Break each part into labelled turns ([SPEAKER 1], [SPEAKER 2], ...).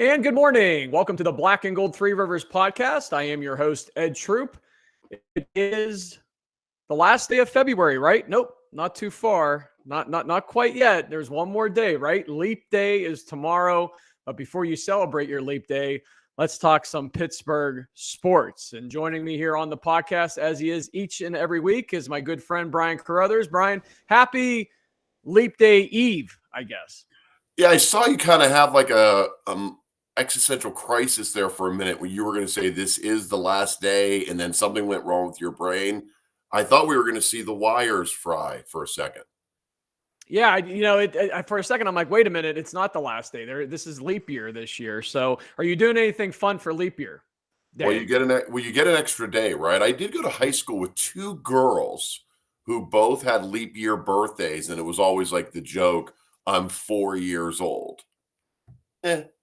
[SPEAKER 1] And good morning. Welcome to the Black and Gold Three Rivers podcast. I am your host, Ed Troop. It is the last day of February, right? Nope, not too far. Not quite yet. There's one more day, right? Leap Day is tomorrow. But before you celebrate your Leap Day, let's talk some Pittsburgh sports. And joining me here on the podcast, as he is each and every week, is my good friend Brian Carruthers. Brian, happy Leap Day Eve, I guess.
[SPEAKER 2] Yeah, I saw you kind of have like a existential crisis there for a minute when you were going to say this is the last day, and then something went wrong with your brain. I thought we were going to see the wires fry for a second.
[SPEAKER 1] Yeah, for a second, I'm like, wait a minute, it's not the last day. This is leap year this year. So, are you doing anything fun for leap year day?
[SPEAKER 2] Well, you get an extra day, right? I did go to high school with two girls who both had leap year birthdays, and it was always like the joke, "I'm 4 years old."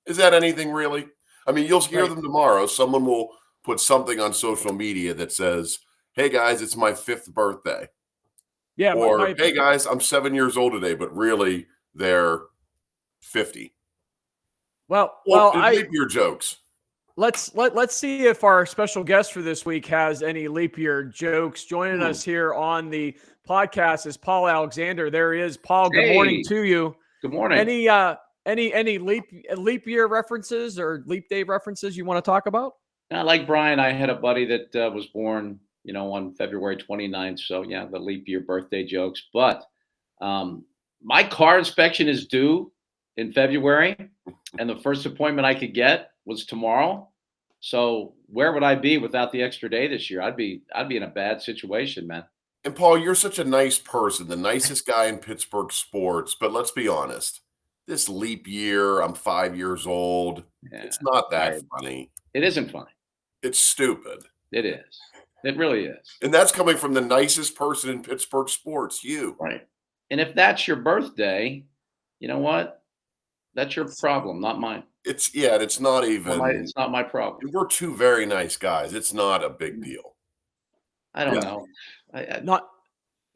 [SPEAKER 2] Is that anything really? I mean, you'll hear them tomorrow. Someone will put something on social media that says, "Hey guys, it's my 5th birthday."
[SPEAKER 1] Yeah.
[SPEAKER 2] Or, "Hey guys, I'm 7 years old today," but really they're 50.
[SPEAKER 1] Well,
[SPEAKER 2] leap year jokes.
[SPEAKER 1] Let's see if our special guest for this week has any leap year jokes. Joining us here on the podcast is Paul Alexander. There he is. Paul, good morning to you.
[SPEAKER 3] Good morning.
[SPEAKER 1] Any leap year references or leap day references you want to talk about?
[SPEAKER 3] Like Brian, I had a buddy that was born, on February 29th. So yeah, the leap year birthday jokes. But my car inspection is due in February, and the first appointment I could get was tomorrow. So where would I be without the extra day this year? I'd be in a bad situation, man.
[SPEAKER 2] And Paul, you're such a nice person, the nicest guy in Pittsburgh sports. But let's be honest. This leap year, I'm 5 years old. Yeah, it's not that funny.
[SPEAKER 3] It isn't funny.
[SPEAKER 2] It's stupid.
[SPEAKER 3] It is. It really is.
[SPEAKER 2] And that's coming from the nicest person in Pittsburgh sports, you.
[SPEAKER 3] Right. And if that's your birthday, you know what? That's your problem, not mine.
[SPEAKER 2] It's not even.
[SPEAKER 3] It's not my problem.
[SPEAKER 2] We're two very nice guys. It's not a big deal.
[SPEAKER 3] I don't know.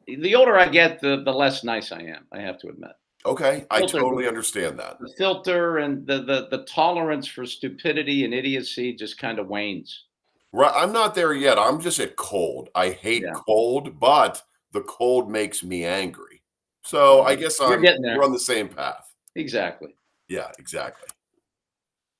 [SPEAKER 3] The older I get, the less nice I am, I have to admit.
[SPEAKER 2] Okay, I totally understand that.
[SPEAKER 3] The filter and the tolerance for stupidity and idiocy just kind of wanes.
[SPEAKER 2] Right, I'm not there yet. I'm just at cold. I hate cold, but the cold makes me angry. So I guess we're on the same path.
[SPEAKER 3] Exactly.
[SPEAKER 2] Yeah, exactly.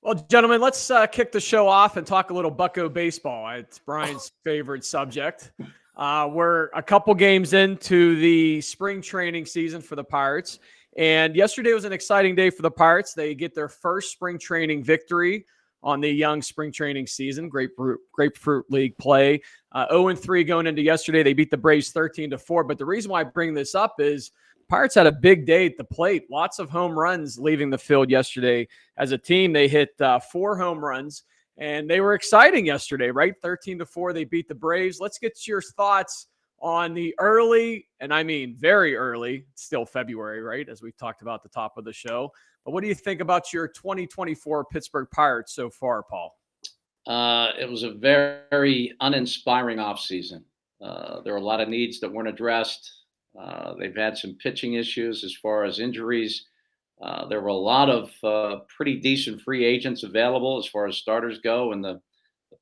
[SPEAKER 1] Well, gentlemen, let's kick the show off and talk a little Bucko baseball. It's Brian's favorite subject. We're a couple games into the spring training season for the Pirates. And yesterday was an exciting day for the Pirates. They get their first spring training victory on the young spring training season. Grapefruit League play. 0-3 going into yesterday. They beat the Braves 13-4. But the reason why I bring this up is Pirates had a big day at the plate. Lots of home runs leaving the field yesterday. As a team, they hit 4 home runs. And they were exciting yesterday, right? 13-4, they beat the Braves. Let's get your thoughts on the early, and I mean very early, it's still February, right? As we talked about at the top of the show. But what do you think about your 2024 Pittsburgh Pirates so far, Paul?
[SPEAKER 3] It was a very uninspiring offseason. There were a lot of needs that weren't addressed. They've had some pitching issues as far as injuries. There were a lot of pretty decent free agents available as far as starters go, and the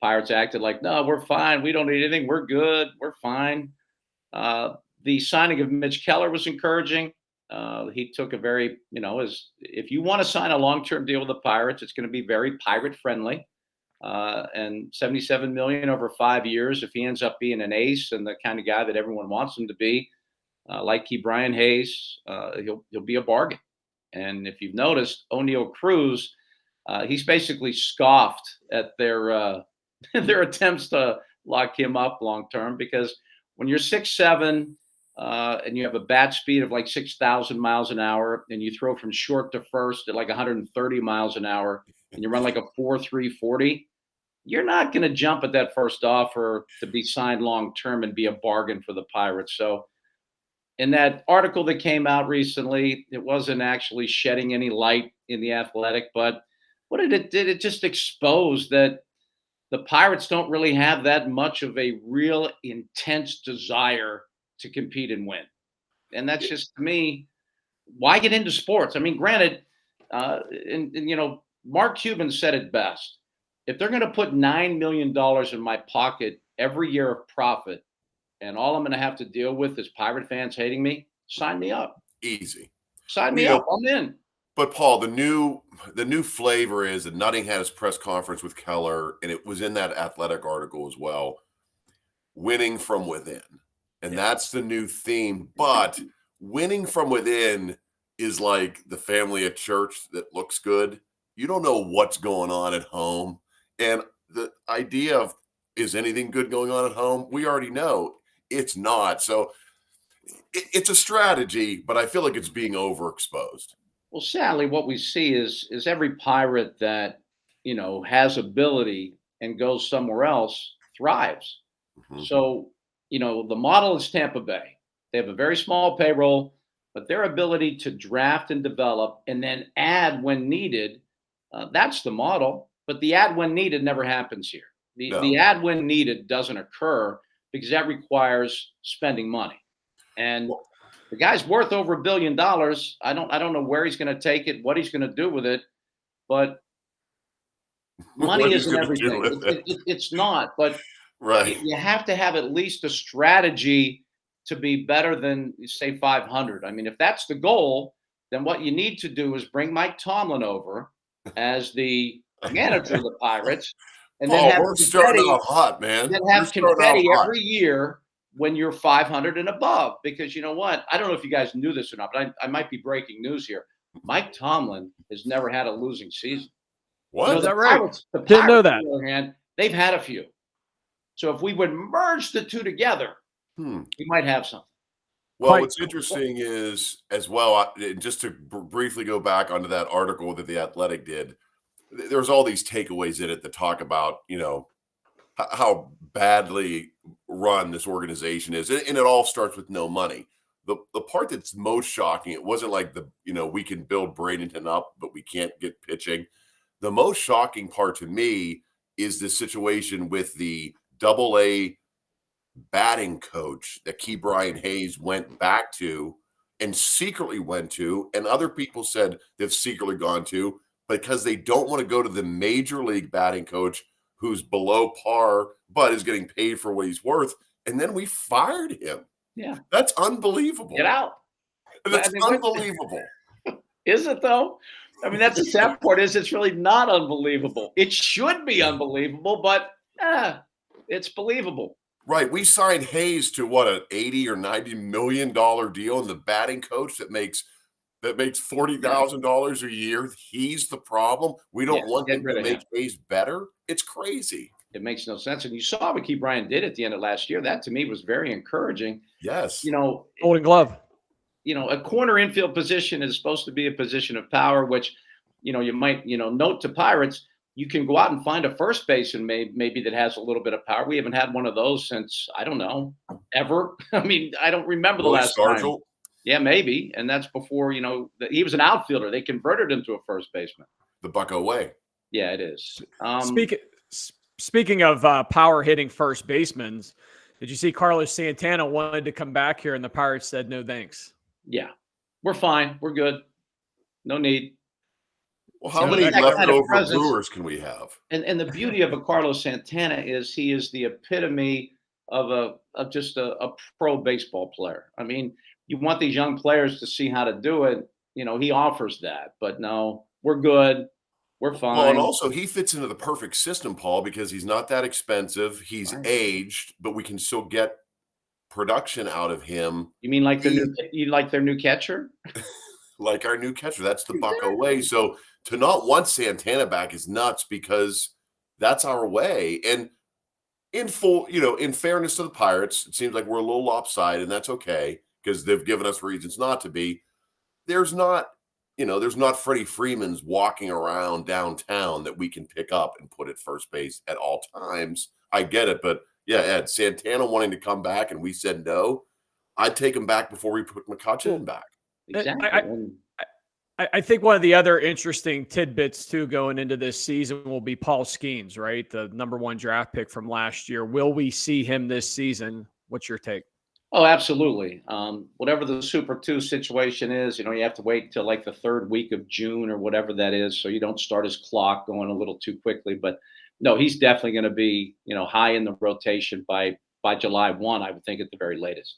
[SPEAKER 3] Pirates acted like, no, we're fine. We don't need anything. We're good. We're fine. The signing of Mitch Keller was encouraging. He took a very, if you want to sign a long-term deal with the Pirates, it's going to be very Pirate friendly. And $77 million over 5 years. If he ends up being an ace and the kind of guy that everyone wants him to be, like Brian Hayes, he'll be a bargain. And if you've noticed, O'Neal Cruz, he's basically scoffed at their their attempts to lock him up long term, because when you're 6'7", and you have a bat speed of like 6,000 miles an hour, and you throw from short to first at like 130 miles an hour, and you run like a 4.3 40, you're not going to jump at that first offer to be signed long term and be a bargain for the Pirates. So in that article that came out recently, it wasn't actually shedding any light in the Athletic, but what it did, it just exposed that the Pirates don't really have that much of a real intense desire to compete and win. And that's just, to me, why get into sports? I mean, granted, Mark Cuban said it best. If they're going to put $9 million in my pocket every year of profit, and all I'm going to have to deal with is Pirate fans hating me, sign me up.
[SPEAKER 2] Easy.
[SPEAKER 3] Sign me
[SPEAKER 2] You know,
[SPEAKER 3] up. I'm in.
[SPEAKER 2] But Paul, the new flavor is that Nutting had his press conference with Keller, and it was in that Athletic article as well. Winning from within, and that's the new theme. But winning from within is like the family at church that looks good. You don't know what's going on at home, and the idea of is anything good going on at home? We already know it's not. So it's a strategy, but I feel like it's being overexposed.
[SPEAKER 3] Well, sadly, what we see is every Pirate that has ability and goes somewhere else thrives.
[SPEAKER 2] Mhm.
[SPEAKER 3] So the model is Tampa Bay. They have a very small payroll, but their ability to draft and develop and then add when needed, that's the model. But the add when needed never happens here. The
[SPEAKER 2] No.
[SPEAKER 3] add when needed doesn't occur because that requires spending money. And the guy's worth over $1 billion. I don't know where he's going to take it, what he's going to do with it, but
[SPEAKER 2] What
[SPEAKER 3] money
[SPEAKER 2] he's
[SPEAKER 3] isn't
[SPEAKER 2] gonna do
[SPEAKER 3] everything.
[SPEAKER 2] with it.
[SPEAKER 3] It's not, but
[SPEAKER 2] Right.
[SPEAKER 3] you have to have at least a strategy to be better than, say, 500. I mean, if that's the goal, then what you need to do is bring Mike Tomlin over as the manager of the Pirates, and then
[SPEAKER 2] Paul,
[SPEAKER 3] have
[SPEAKER 2] we're starting
[SPEAKER 3] confetti,
[SPEAKER 2] out hot, man.
[SPEAKER 3] then
[SPEAKER 2] We're
[SPEAKER 3] have
[SPEAKER 2] starting out
[SPEAKER 3] confetti
[SPEAKER 2] hot.
[SPEAKER 3] every year when you're 500 and above. Because you know what? I don't know if you guys knew this or not, but I might be breaking news here. Mike Tomlin has never had a losing season.
[SPEAKER 2] What?
[SPEAKER 1] Is that right?
[SPEAKER 3] The
[SPEAKER 1] Didn't know
[SPEAKER 3] Pirates,
[SPEAKER 1] that.
[SPEAKER 3] on the other hand, they've had a few. So if we would merge the two together, we might have something.
[SPEAKER 2] Well,
[SPEAKER 1] Quite-
[SPEAKER 2] what's interesting is as well, just to briefly go back onto that article that the Athletic did, there's all these takeaways in it that talk about, how badly run this organization is. And it all starts with no money. The part that's most shocking, it wasn't like we can build Bradenton up, but we can't get pitching. The most shocking part to me is the situation with the Double-A batting coach that Key Brian Hayes went back to and secretly went to, and other people said they've secretly gone to because they don't want to go to the major league batting coach who's below par but is getting paid for what he's worth. And then we fired him.
[SPEAKER 3] Yeah.
[SPEAKER 2] That's unbelievable.
[SPEAKER 3] Get out.
[SPEAKER 2] That's
[SPEAKER 3] I mean, what-
[SPEAKER 2] unbelievable.
[SPEAKER 3] Is it though? I mean, that's the sad part is it's really not unbelievable. It should be unbelievable, but it's believable.
[SPEAKER 2] Right. We signed Hayes to what, an $80 or $90 million deal, and the batting coach that makes $40,000 a year. He's the problem. We don't want
[SPEAKER 3] get
[SPEAKER 2] him
[SPEAKER 3] rid
[SPEAKER 2] to
[SPEAKER 3] of
[SPEAKER 2] make
[SPEAKER 3] him.
[SPEAKER 2] Hayes better. It's crazy.
[SPEAKER 3] It makes no sense. And you saw what Key Bryant did at the end of last year. That to me was very encouraging.
[SPEAKER 2] Yes.
[SPEAKER 1] Golden Glove.
[SPEAKER 3] A corner infield position is supposed to be a position of power, which, you might, note to Pirates, you can go out and find a first baseman maybe that has a little bit of power. We haven't had one of those since, I don't know, ever. I mean, I don't remember the
[SPEAKER 2] Willie
[SPEAKER 3] last time.
[SPEAKER 2] Stargell?
[SPEAKER 3] Yeah, maybe. And that's before, he was an outfielder. They converted him to a first baseman.
[SPEAKER 2] The Bucko way.
[SPEAKER 3] Yeah, it is.
[SPEAKER 1] Speaking of power hitting first basemen, did you see Carlos Santana wanted to come back here and the Pirates said no thanks?
[SPEAKER 3] Yeah, we're fine. We're good. No need.
[SPEAKER 2] Well, how
[SPEAKER 3] So
[SPEAKER 2] many
[SPEAKER 3] that kind of
[SPEAKER 2] leftover
[SPEAKER 3] presence-
[SPEAKER 2] Brewers can we have?
[SPEAKER 3] And the beauty of a Carlos Santana is he is the epitome of just a pro baseball player. I mean, you want these young players to see how to do it. He offers that. But no, we're good. We're fine.
[SPEAKER 2] Well, and also he fits into the perfect system, Paul, because he's not that expensive. He's
[SPEAKER 3] Right.
[SPEAKER 2] aged, but we can still get production out of him.
[SPEAKER 3] You mean like their new catcher?
[SPEAKER 2] Like our new catcher. That's the Bucko way. So to not want Santana back is nuts because that's our way. And in fairness to the Pirates, it seems like we're a little lopsided, and that's okay because they've given us reasons not to be. There's not Freddie Freeman's walking around downtown that we can pick up and put at first base at all times. I get it, but yeah, Ed, Santana wanting to come back and we said no. I'd take him back before we put McCutcheon back.
[SPEAKER 3] Exactly.
[SPEAKER 1] I think one of the other interesting tidbits too going into this season will be Paul Skeens, right? The #1 draft pick from last year. Will we see him this season? What's your take?
[SPEAKER 3] Oh, absolutely. Whatever the Super 2 situation is, you have to wait till like the third week of June or whatever that is, so you don't start his clock going a little too quickly. But no, he's definitely going to be, high in the rotation by July 1, I would think at the very latest.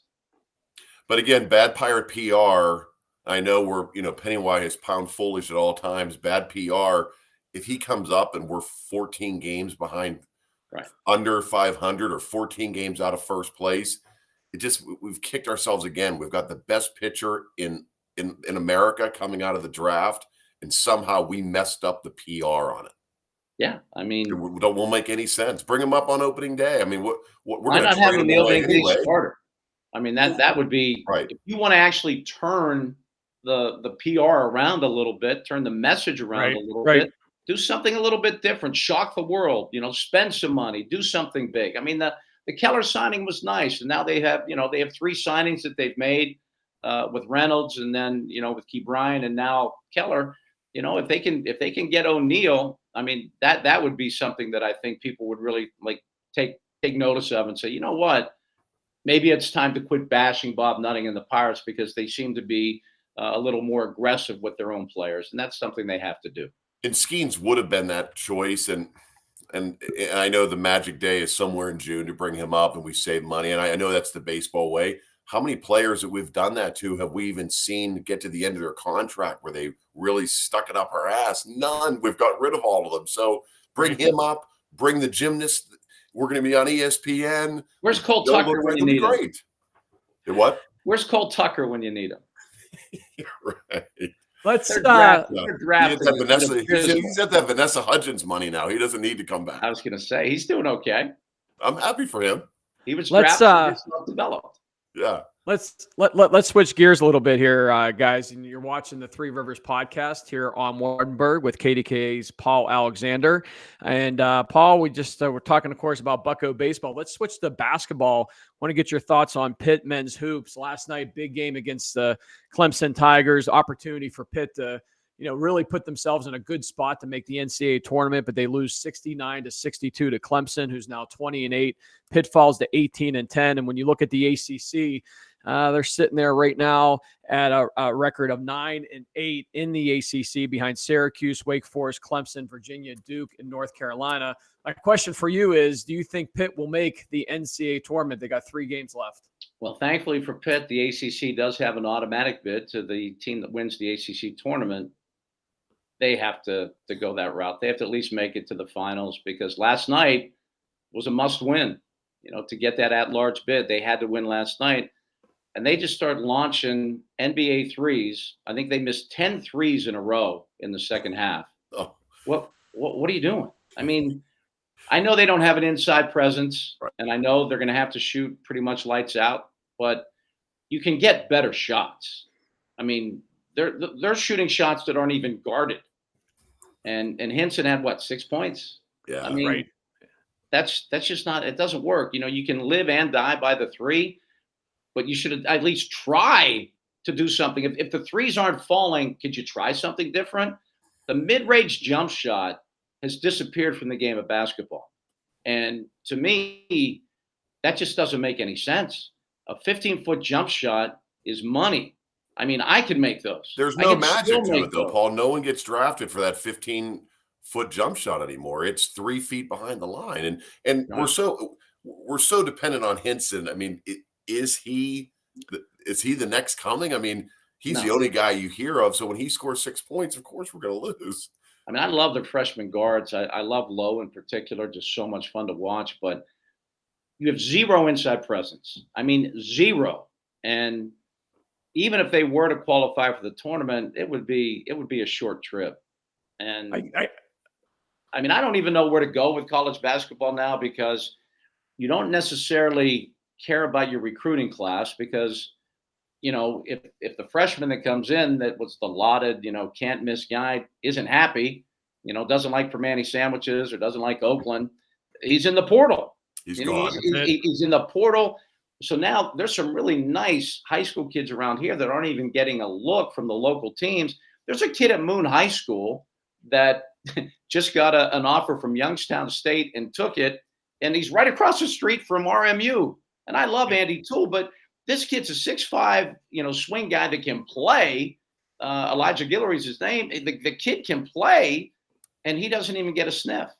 [SPEAKER 2] But again, bad pirate PR. I know we're, penny wise, pound foolish at all times. Bad PR. If he comes up and we're 14 games behind,
[SPEAKER 3] Right.
[SPEAKER 2] under 500 or 14 games out of first place, we've kicked ourselves again. We've got the best pitcher in America coming out of the draft, and somehow we messed up the PR on it.
[SPEAKER 3] Yeah, I mean,
[SPEAKER 2] It won't make any sense. Bring him up on opening day. I mean, what we're
[SPEAKER 3] why
[SPEAKER 2] going to
[SPEAKER 3] not have
[SPEAKER 2] trade
[SPEAKER 3] him
[SPEAKER 2] him
[SPEAKER 3] the
[SPEAKER 2] away
[SPEAKER 3] opening day
[SPEAKER 2] anyway.
[SPEAKER 3] starter? I mean, that would be
[SPEAKER 2] Right.
[SPEAKER 3] if you want to actually turn the PR around a little bit, turn the message around a little bit, do something a little bit different, shock the world, spend some money, do something big. I mean, the Keller signing was nice, and now they have 3 signings that they've made with Reynolds, and then with Key Bryant, and now Keller. If they can get O'Neill, I mean, that would be something that I think people would really like take notice of and say, you know what, maybe it's time to quit bashing Bob Nutting and the Pirates, because they seem to be a little more aggressive with their own players, and that's something they have to do.
[SPEAKER 2] And Skeens would have been that choice, and I know the magic day is somewhere in June to bring him up, and we save money, and I know that's the baseball way. How many players that we've done that to have we even seen get to the end of their contract where they really stuck it up our ass? None. We've got rid of all of them. So bring him up, bring the gymnast. We're going to be on ESPN.
[SPEAKER 3] Where's Cole Tucker when you need him?
[SPEAKER 2] Great. What?
[SPEAKER 3] Where's Cole Tucker when you need him?
[SPEAKER 2] Right.
[SPEAKER 1] Let's
[SPEAKER 2] He's at that Vanessa Hudgens money now. He doesn't need to come back.
[SPEAKER 3] I was going to say he's doing okay.
[SPEAKER 2] I'm happy for him.
[SPEAKER 3] He was drafted, developed.
[SPEAKER 2] Yeah.
[SPEAKER 1] Let's switch gears a little bit here, guys. And you're watching the Three Rivers podcast here on Wardenburg with KDKA's Paul Alexander. And Paul, we're talking, of course, about Bucko baseball. Let's switch to basketball. Want to get your thoughts on Pitt men's hoops. Last night, big game against the Clemson Tigers. Opportunity for Pitt to really put themselves in a good spot to make the NCAA tournament, but they lose 69-62 to Clemson, who's now 20-8. Pitt falls to 18-10. And when you look at the ACC, they're sitting there right now at a record of 9-8 in the ACC, behind Syracuse, Wake Forest, Clemson, Virginia, Duke, and North Carolina. My question for you is, do you think Pitt will make the NCAA tournament? They got 3 games left.
[SPEAKER 3] Well, thankfully for Pitt, the ACC does have an automatic bid to the team that wins the ACC tournament. They have to go that route. They have to at least make it to the finals, because last night was a must win. To get that at-large bid, they had to win last night. And they just started launching NBA threes. I think they missed 10 threes in a row in the second half.
[SPEAKER 2] Oh.
[SPEAKER 3] What are you doing? I mean, I know they don't have an inside presence,
[SPEAKER 2] right,
[SPEAKER 3] and I know they're going to have to shoot pretty much lights out, but you can get better shots. I mean, they're shooting shots that aren't even guarded. And Hinson had 6 points?
[SPEAKER 2] Yeah,
[SPEAKER 3] I mean,
[SPEAKER 1] right.
[SPEAKER 3] That's just not, it doesn't work. You can live and die by the three, but you should at least try to do something. If the threes aren't falling, could you try something different? The mid-range jump shot has disappeared from the game of basketball. And to me, that just doesn't make any sense. A 15-foot jump shot is money. I mean, I could make those.
[SPEAKER 2] There's no magic to it, though, Paul. No one gets drafted for that 15-foot jump shot anymore. It's 3 feet behind the line, and right, we're so dependent on Hinson. I mean, is he the next coming? I mean, he's the only guy you hear of. So when he scores 6 points, of course we're going to lose.
[SPEAKER 3] I mean, I love the freshman guards. I love Lowe in particular. Just so much fun to watch. But you have zero inside presence. I mean, zero. And even if they were to qualify for the tournament, it would be a short trip. And I mean, I don't even know where to go with college basketball now, because you don't necessarily care about your recruiting class, because, if the freshman that comes in that was the lauded, can't miss guy isn't happy, doesn't like Permane sandwiches or doesn't like Oakland, he's in the portal.
[SPEAKER 2] He's gone.
[SPEAKER 3] He's in the portal. So now there's some really nice high school kids around here that aren't even getting a look from the local teams. There's a kid at Moon High School that just got an offer from Youngstown State and took it, and he's right across the street from RMU. And I love Andy Toole, but This kid's a 6'5", swing guy that can play. Elijah Guillory's his name. The kid can play, and he doesn't even get a sniff.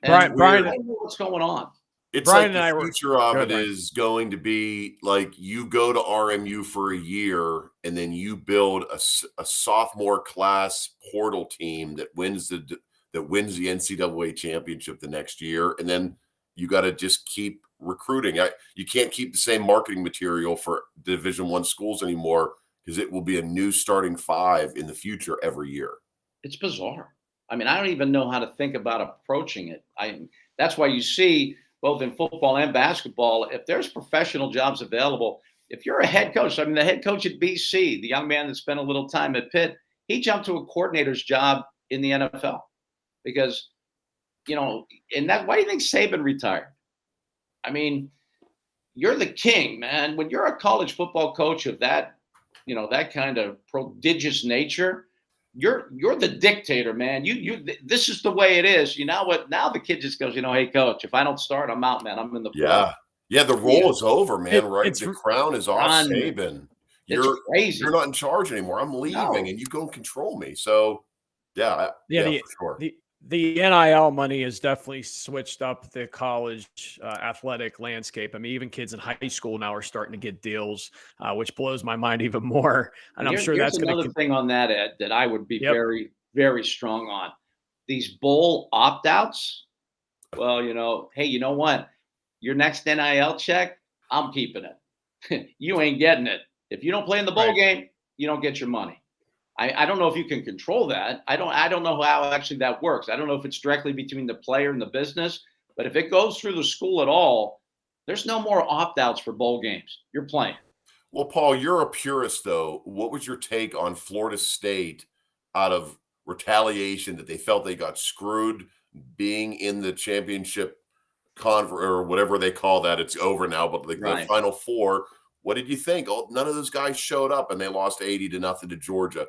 [SPEAKER 3] And
[SPEAKER 1] Brian,
[SPEAKER 3] I don't know what's going on.
[SPEAKER 2] It's
[SPEAKER 1] Brian
[SPEAKER 2] like
[SPEAKER 1] and I
[SPEAKER 2] the
[SPEAKER 1] were-
[SPEAKER 2] future of
[SPEAKER 1] Go
[SPEAKER 2] it
[SPEAKER 1] ahead,
[SPEAKER 2] is going to be like you go to RMU for a year and then you build a sophomore class portal team that wins the NCAA championship the next year, and then you got to just keep recruiting. You can't keep the same marketing material for Division I schools anymore because it will be a new starting five in the future every year.
[SPEAKER 3] It's bizarre. I mean, I don't even know how to think about approaching it. That's why you see both in football and basketball, if there's professional jobs available, if you're a head coach, I mean, the head coach at BC, the young man that spent a little time at Pitt, he jumped to a coordinator's job in the NFL because, and that, why do you think Saban retired? I mean, you're the king, man. When you're a college football coach of that, that kind of prodigious nature, you're the dictator, man. This is the way it is. You know what? Now the kid just goes, hey, coach, if I don't start, I'm out, man. I'm in the pro.
[SPEAKER 2] Yeah. The role is over, man. Right?
[SPEAKER 1] it's
[SPEAKER 2] The crown is off Saban.
[SPEAKER 3] It's crazy.
[SPEAKER 2] You're not in charge anymore. I'm leaving, and you go and control me. So, for sure.
[SPEAKER 1] The NIL money has definitely switched up the college athletic landscape. I mean, even kids in high school now are starting to get deals, which blows my mind even more. And I'm sure that's going to
[SPEAKER 3] another thing on that, Ed, that I would be very, very strong on. These bowl opt-outs. Well, hey, you know what? Your next NIL check, I'm keeping it. You ain't getting it. If you don't play in the bowl game, you don't get your money. I don't know if you can control that. I don't know how actually that works. I don't know if it's directly between the player and the business, but if it goes through the school at all, there's no more opt-outs for bowl games. You're playing.
[SPEAKER 2] Well, Paul, you're a purist, though. What was your take on Florida State out of retaliation that they felt they got screwed being in the championship or whatever they call that? It's over now, but the Final Four. What did you think? None of those guys showed up, and they lost 80-0 to Georgia.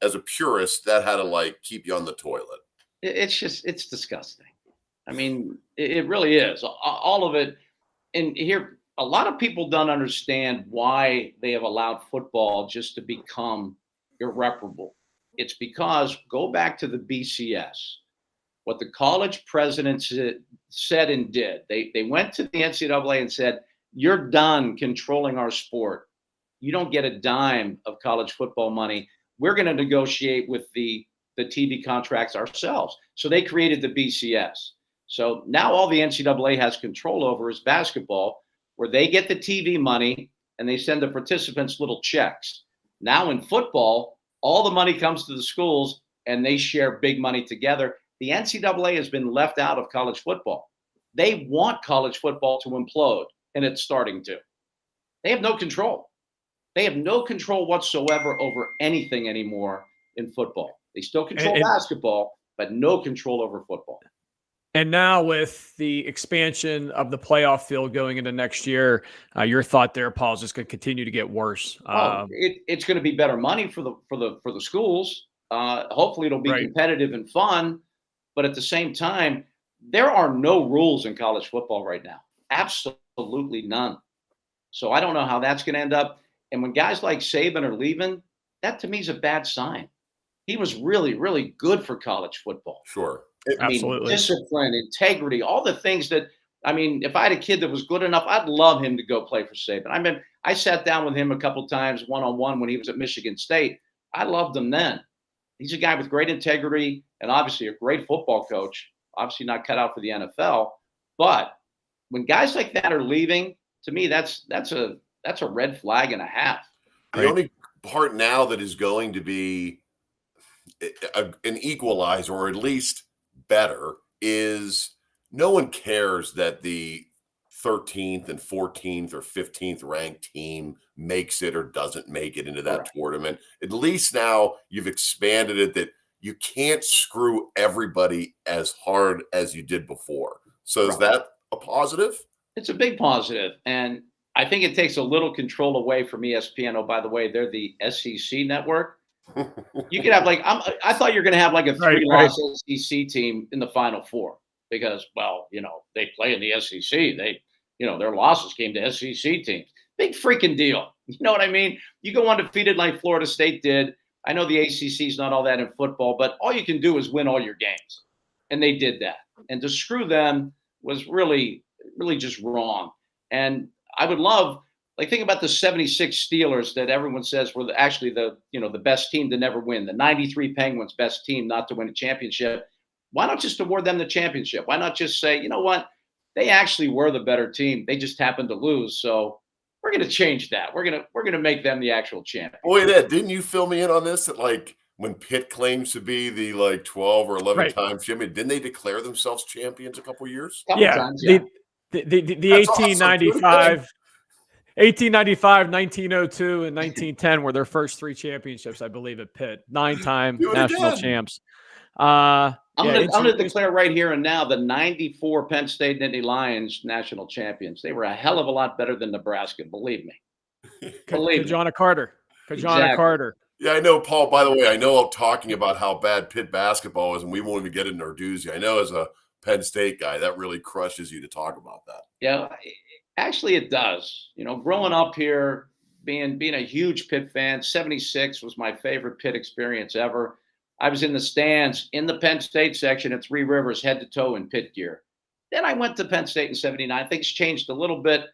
[SPEAKER 2] As a purist, that had to keep you on the toilet.
[SPEAKER 3] It's disgusting. I mean, it really is. All of it. And here, a lot of people don't understand why they have allowed football just to become irreparable. It's because, go back to the BCS, what the college presidents said and did. They went to the NCAA and said, you're done controlling our sport. You don't get a dime of college football money. We're going to negotiate with the TV contracts ourselves. So they created the BCS. So now all the NCAA has control over is basketball, where they get the TV money and they send the participants little checks. Now in football, all the money comes to the schools and they share big money together. The NCAA has been left out of college football. They want college football to implode, and it's starting to. They have no control. They have no control whatsoever over anything anymore in football. They still control basketball, but no control over football.
[SPEAKER 1] And now with the expansion of the playoff field going into next year, your thought there, Paul, is just going to continue to get worse.
[SPEAKER 3] It's going to be better money for the schools. Hopefully, it'll be competitive and fun. But at the same time, there are no rules in college football right now. Absolutely none. So I don't know how that's going to end up. And when guys like Saban are leaving, that to me is a bad sign. He was really, really good for college football.
[SPEAKER 2] Sure.
[SPEAKER 1] Absolutely.
[SPEAKER 3] Discipline, integrity, all the things that, if I had a kid that was good enough, I'd love him to go play for Saban. I sat down with him a couple times one-on-one when he was at Michigan State. I loved him then. He's a guy with great integrity and obviously a great football coach, obviously not cut out for the NFL. But when guys like that are leaving, to me, that's a red flag and a half.
[SPEAKER 2] The only part now that is going to be an equalizer, or at least better, is no one cares that the 13th and 14th or 15th ranked team makes it or doesn't make it into that tournament. At least now you've expanded it that you can't screw everybody as hard as you did before. So is that a positive?
[SPEAKER 3] It's a big positive. And I think it takes a little control away from ESPN. Oh, by the way, they're the SEC network. You could have I thought you were going to have a 3-loss SEC team in the Final Four because, they play in the SEC. Their losses came to SEC teams. Big freaking deal. You know what I mean? You go undefeated like Florida State did. I know the ACC is not all that in football, but all you can do is win all your games. And they did that. And to screw them was really, really just wrong. And I would love, like, think about the 76 Steelers that everyone says were actually the best team to never win. The 93 Penguins, best team not to win a championship. Why not just award them the championship? Why not just say, you know what? They actually were the better team. They just happened to lose. So we're going to change that. We're going to make them the actual champion.
[SPEAKER 2] Boy, Ed, didn't you fill me in on this? That like when Pitt claims to be the like 12 or 11
[SPEAKER 1] Right.
[SPEAKER 2] times champion, didn't they declare themselves champions a couple years?
[SPEAKER 3] Couple
[SPEAKER 1] Yeah,
[SPEAKER 3] times, yeah.
[SPEAKER 1] the
[SPEAKER 2] That's awesome.
[SPEAKER 1] 1895, 1895, 1902, and 1910 were their first 3 championships, I believe, at Pitt. 9-time
[SPEAKER 2] Do it
[SPEAKER 1] national
[SPEAKER 2] again.
[SPEAKER 1] champs.
[SPEAKER 3] I'm
[SPEAKER 1] Yeah,
[SPEAKER 3] going to declare right here and now the 94 Penn State Nittany Lions national champions. They were a hell of a lot better than Nebraska, believe me. Believe me.
[SPEAKER 1] Kajana Carter.
[SPEAKER 3] Exactly.
[SPEAKER 1] Carter.
[SPEAKER 2] Yeah, I know, Paul. By the way, I know I'm talking about how bad Pitt basketball is, and we won't even get into our doozy. I know as a Penn State guy, that really crushes you to talk about that.
[SPEAKER 3] Yeah, actually it does. You know, growing up here, being a huge Pitt fan, 76 was my favorite Pitt experience ever. I was in the stands in the Penn State section at Three Rivers, head to toe in Pitt gear. Then I went to Penn State in 79. Things changed a little bit,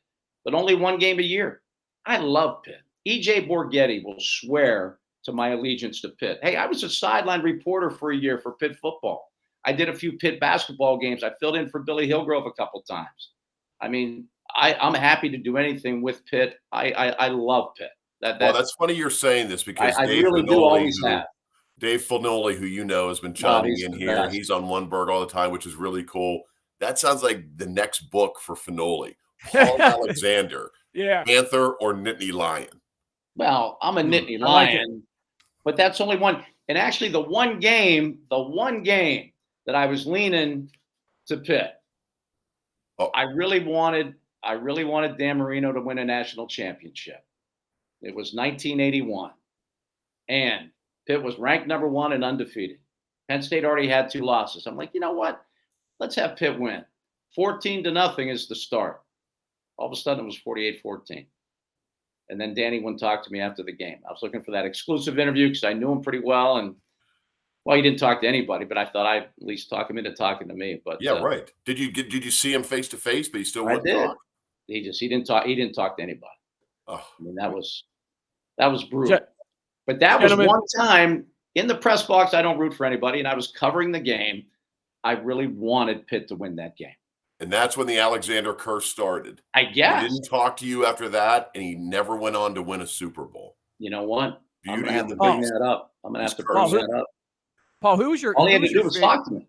[SPEAKER 3] but only one game a year. I love Pitt. E.J. Borghetti will swear to my allegiance to Pitt. Hey, I was a sideline reporter for a year for Pitt football. I did a few Pitt basketball games. I filled in for Billy Hillgrove a couple times. I mean, I'm happy to do anything with Pitt. I love Pitt.
[SPEAKER 2] Well, that's funny you're saying this because
[SPEAKER 3] I
[SPEAKER 2] Dave
[SPEAKER 3] really do
[SPEAKER 2] Finoli,
[SPEAKER 3] always have.
[SPEAKER 2] Dave Finoli, who you know has been chiming
[SPEAKER 3] he's
[SPEAKER 2] in
[SPEAKER 3] the
[SPEAKER 2] here.
[SPEAKER 3] best.
[SPEAKER 2] He's on One Bird all the time, which is really cool. That sounds like the next book for Finoli. Paul Alexander,
[SPEAKER 1] Yeah.
[SPEAKER 2] Panther or Nittany Lion?
[SPEAKER 3] Well, I'm a Nittany
[SPEAKER 1] I like it.
[SPEAKER 3] Lion, but that's only one. And actually, the one game that I was leaning to Pitt,
[SPEAKER 2] Oh.
[SPEAKER 3] I really wanted Dan Marino to win a national championship. It was 1981, and Pitt was ranked number 1 and undefeated. Penn State already had 2 losses. I'm like, you know what? Let's have Pitt win. 14-0 is the start. All of a sudden, it was 48-14. And then Danny wouldn't talk to me after the game. I was looking for that exclusive interview because I knew him pretty well. And, well, he didn't talk to anybody, but I thought I'd at least talk him into talking to me. But
[SPEAKER 2] Yeah, right. Did you see him face to face? But he still
[SPEAKER 3] I
[SPEAKER 2] wouldn't
[SPEAKER 3] did.
[SPEAKER 2] talk.
[SPEAKER 3] He didn't talk. He didn't talk to anybody.
[SPEAKER 2] Oh.
[SPEAKER 3] I mean, that was brutal.
[SPEAKER 1] Ge-
[SPEAKER 3] But that was
[SPEAKER 1] Gentlemen-
[SPEAKER 3] one time in the press box. I don't root for anybody, and I was covering the game. I really wanted Pitt to win that game.
[SPEAKER 2] And that's when the Alexander curse started.
[SPEAKER 3] I
[SPEAKER 2] He
[SPEAKER 3] guess.
[SPEAKER 2] didn't talk to you after that, and he never went on to win a Super Bowl.
[SPEAKER 3] You know what? I'm
[SPEAKER 2] Beauty
[SPEAKER 3] gonna have
[SPEAKER 2] and
[SPEAKER 3] to
[SPEAKER 2] the
[SPEAKER 3] bring
[SPEAKER 2] Beast.
[SPEAKER 3] that up. I'm gonna have to
[SPEAKER 2] He's
[SPEAKER 3] bring
[SPEAKER 2] cursed.
[SPEAKER 3] that up.
[SPEAKER 1] Paul, who was your
[SPEAKER 3] All he had
[SPEAKER 1] who
[SPEAKER 3] to do
[SPEAKER 1] was
[SPEAKER 3] was
[SPEAKER 1] your
[SPEAKER 3] talk to me.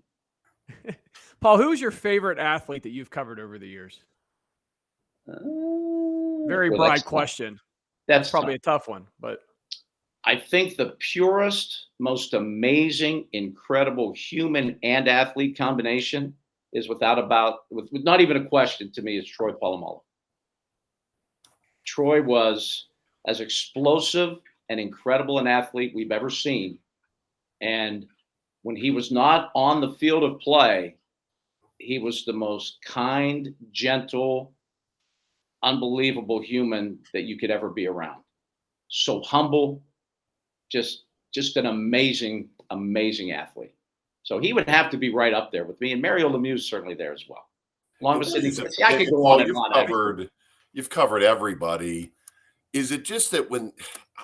[SPEAKER 1] Paul, who was your favorite athlete that you've covered over the years? Very
[SPEAKER 3] Well,
[SPEAKER 1] broad
[SPEAKER 3] that's tough.
[SPEAKER 1] question.
[SPEAKER 3] That's
[SPEAKER 1] Probably
[SPEAKER 3] tough.
[SPEAKER 1] a tough one, but
[SPEAKER 3] I think the purest, most amazing, incredible human and athlete combination is with not even a question to me, is Troy Polamalu. Troy was as explosive and incredible an athlete we've ever seen. And when he was not on the field of play, he was the most kind, gentle, unbelievable human that you could ever be around. So humble, just an amazing, amazing athlete. So he would have to be right up there with me. And Mario Lemieux is certainly there as well. Along with Sidney. See, I could go on and on.
[SPEAKER 2] You've covered everybody. Is it just that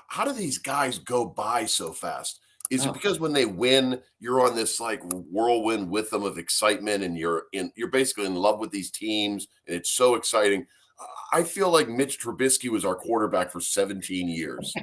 [SPEAKER 2] how do these guys go by so fast? Is it because when they win, you're on this like whirlwind with them of excitement, and you're basically in love with these teams, and it's so exciting? I feel like Mitch Trubisky was our quarterback for 17 years.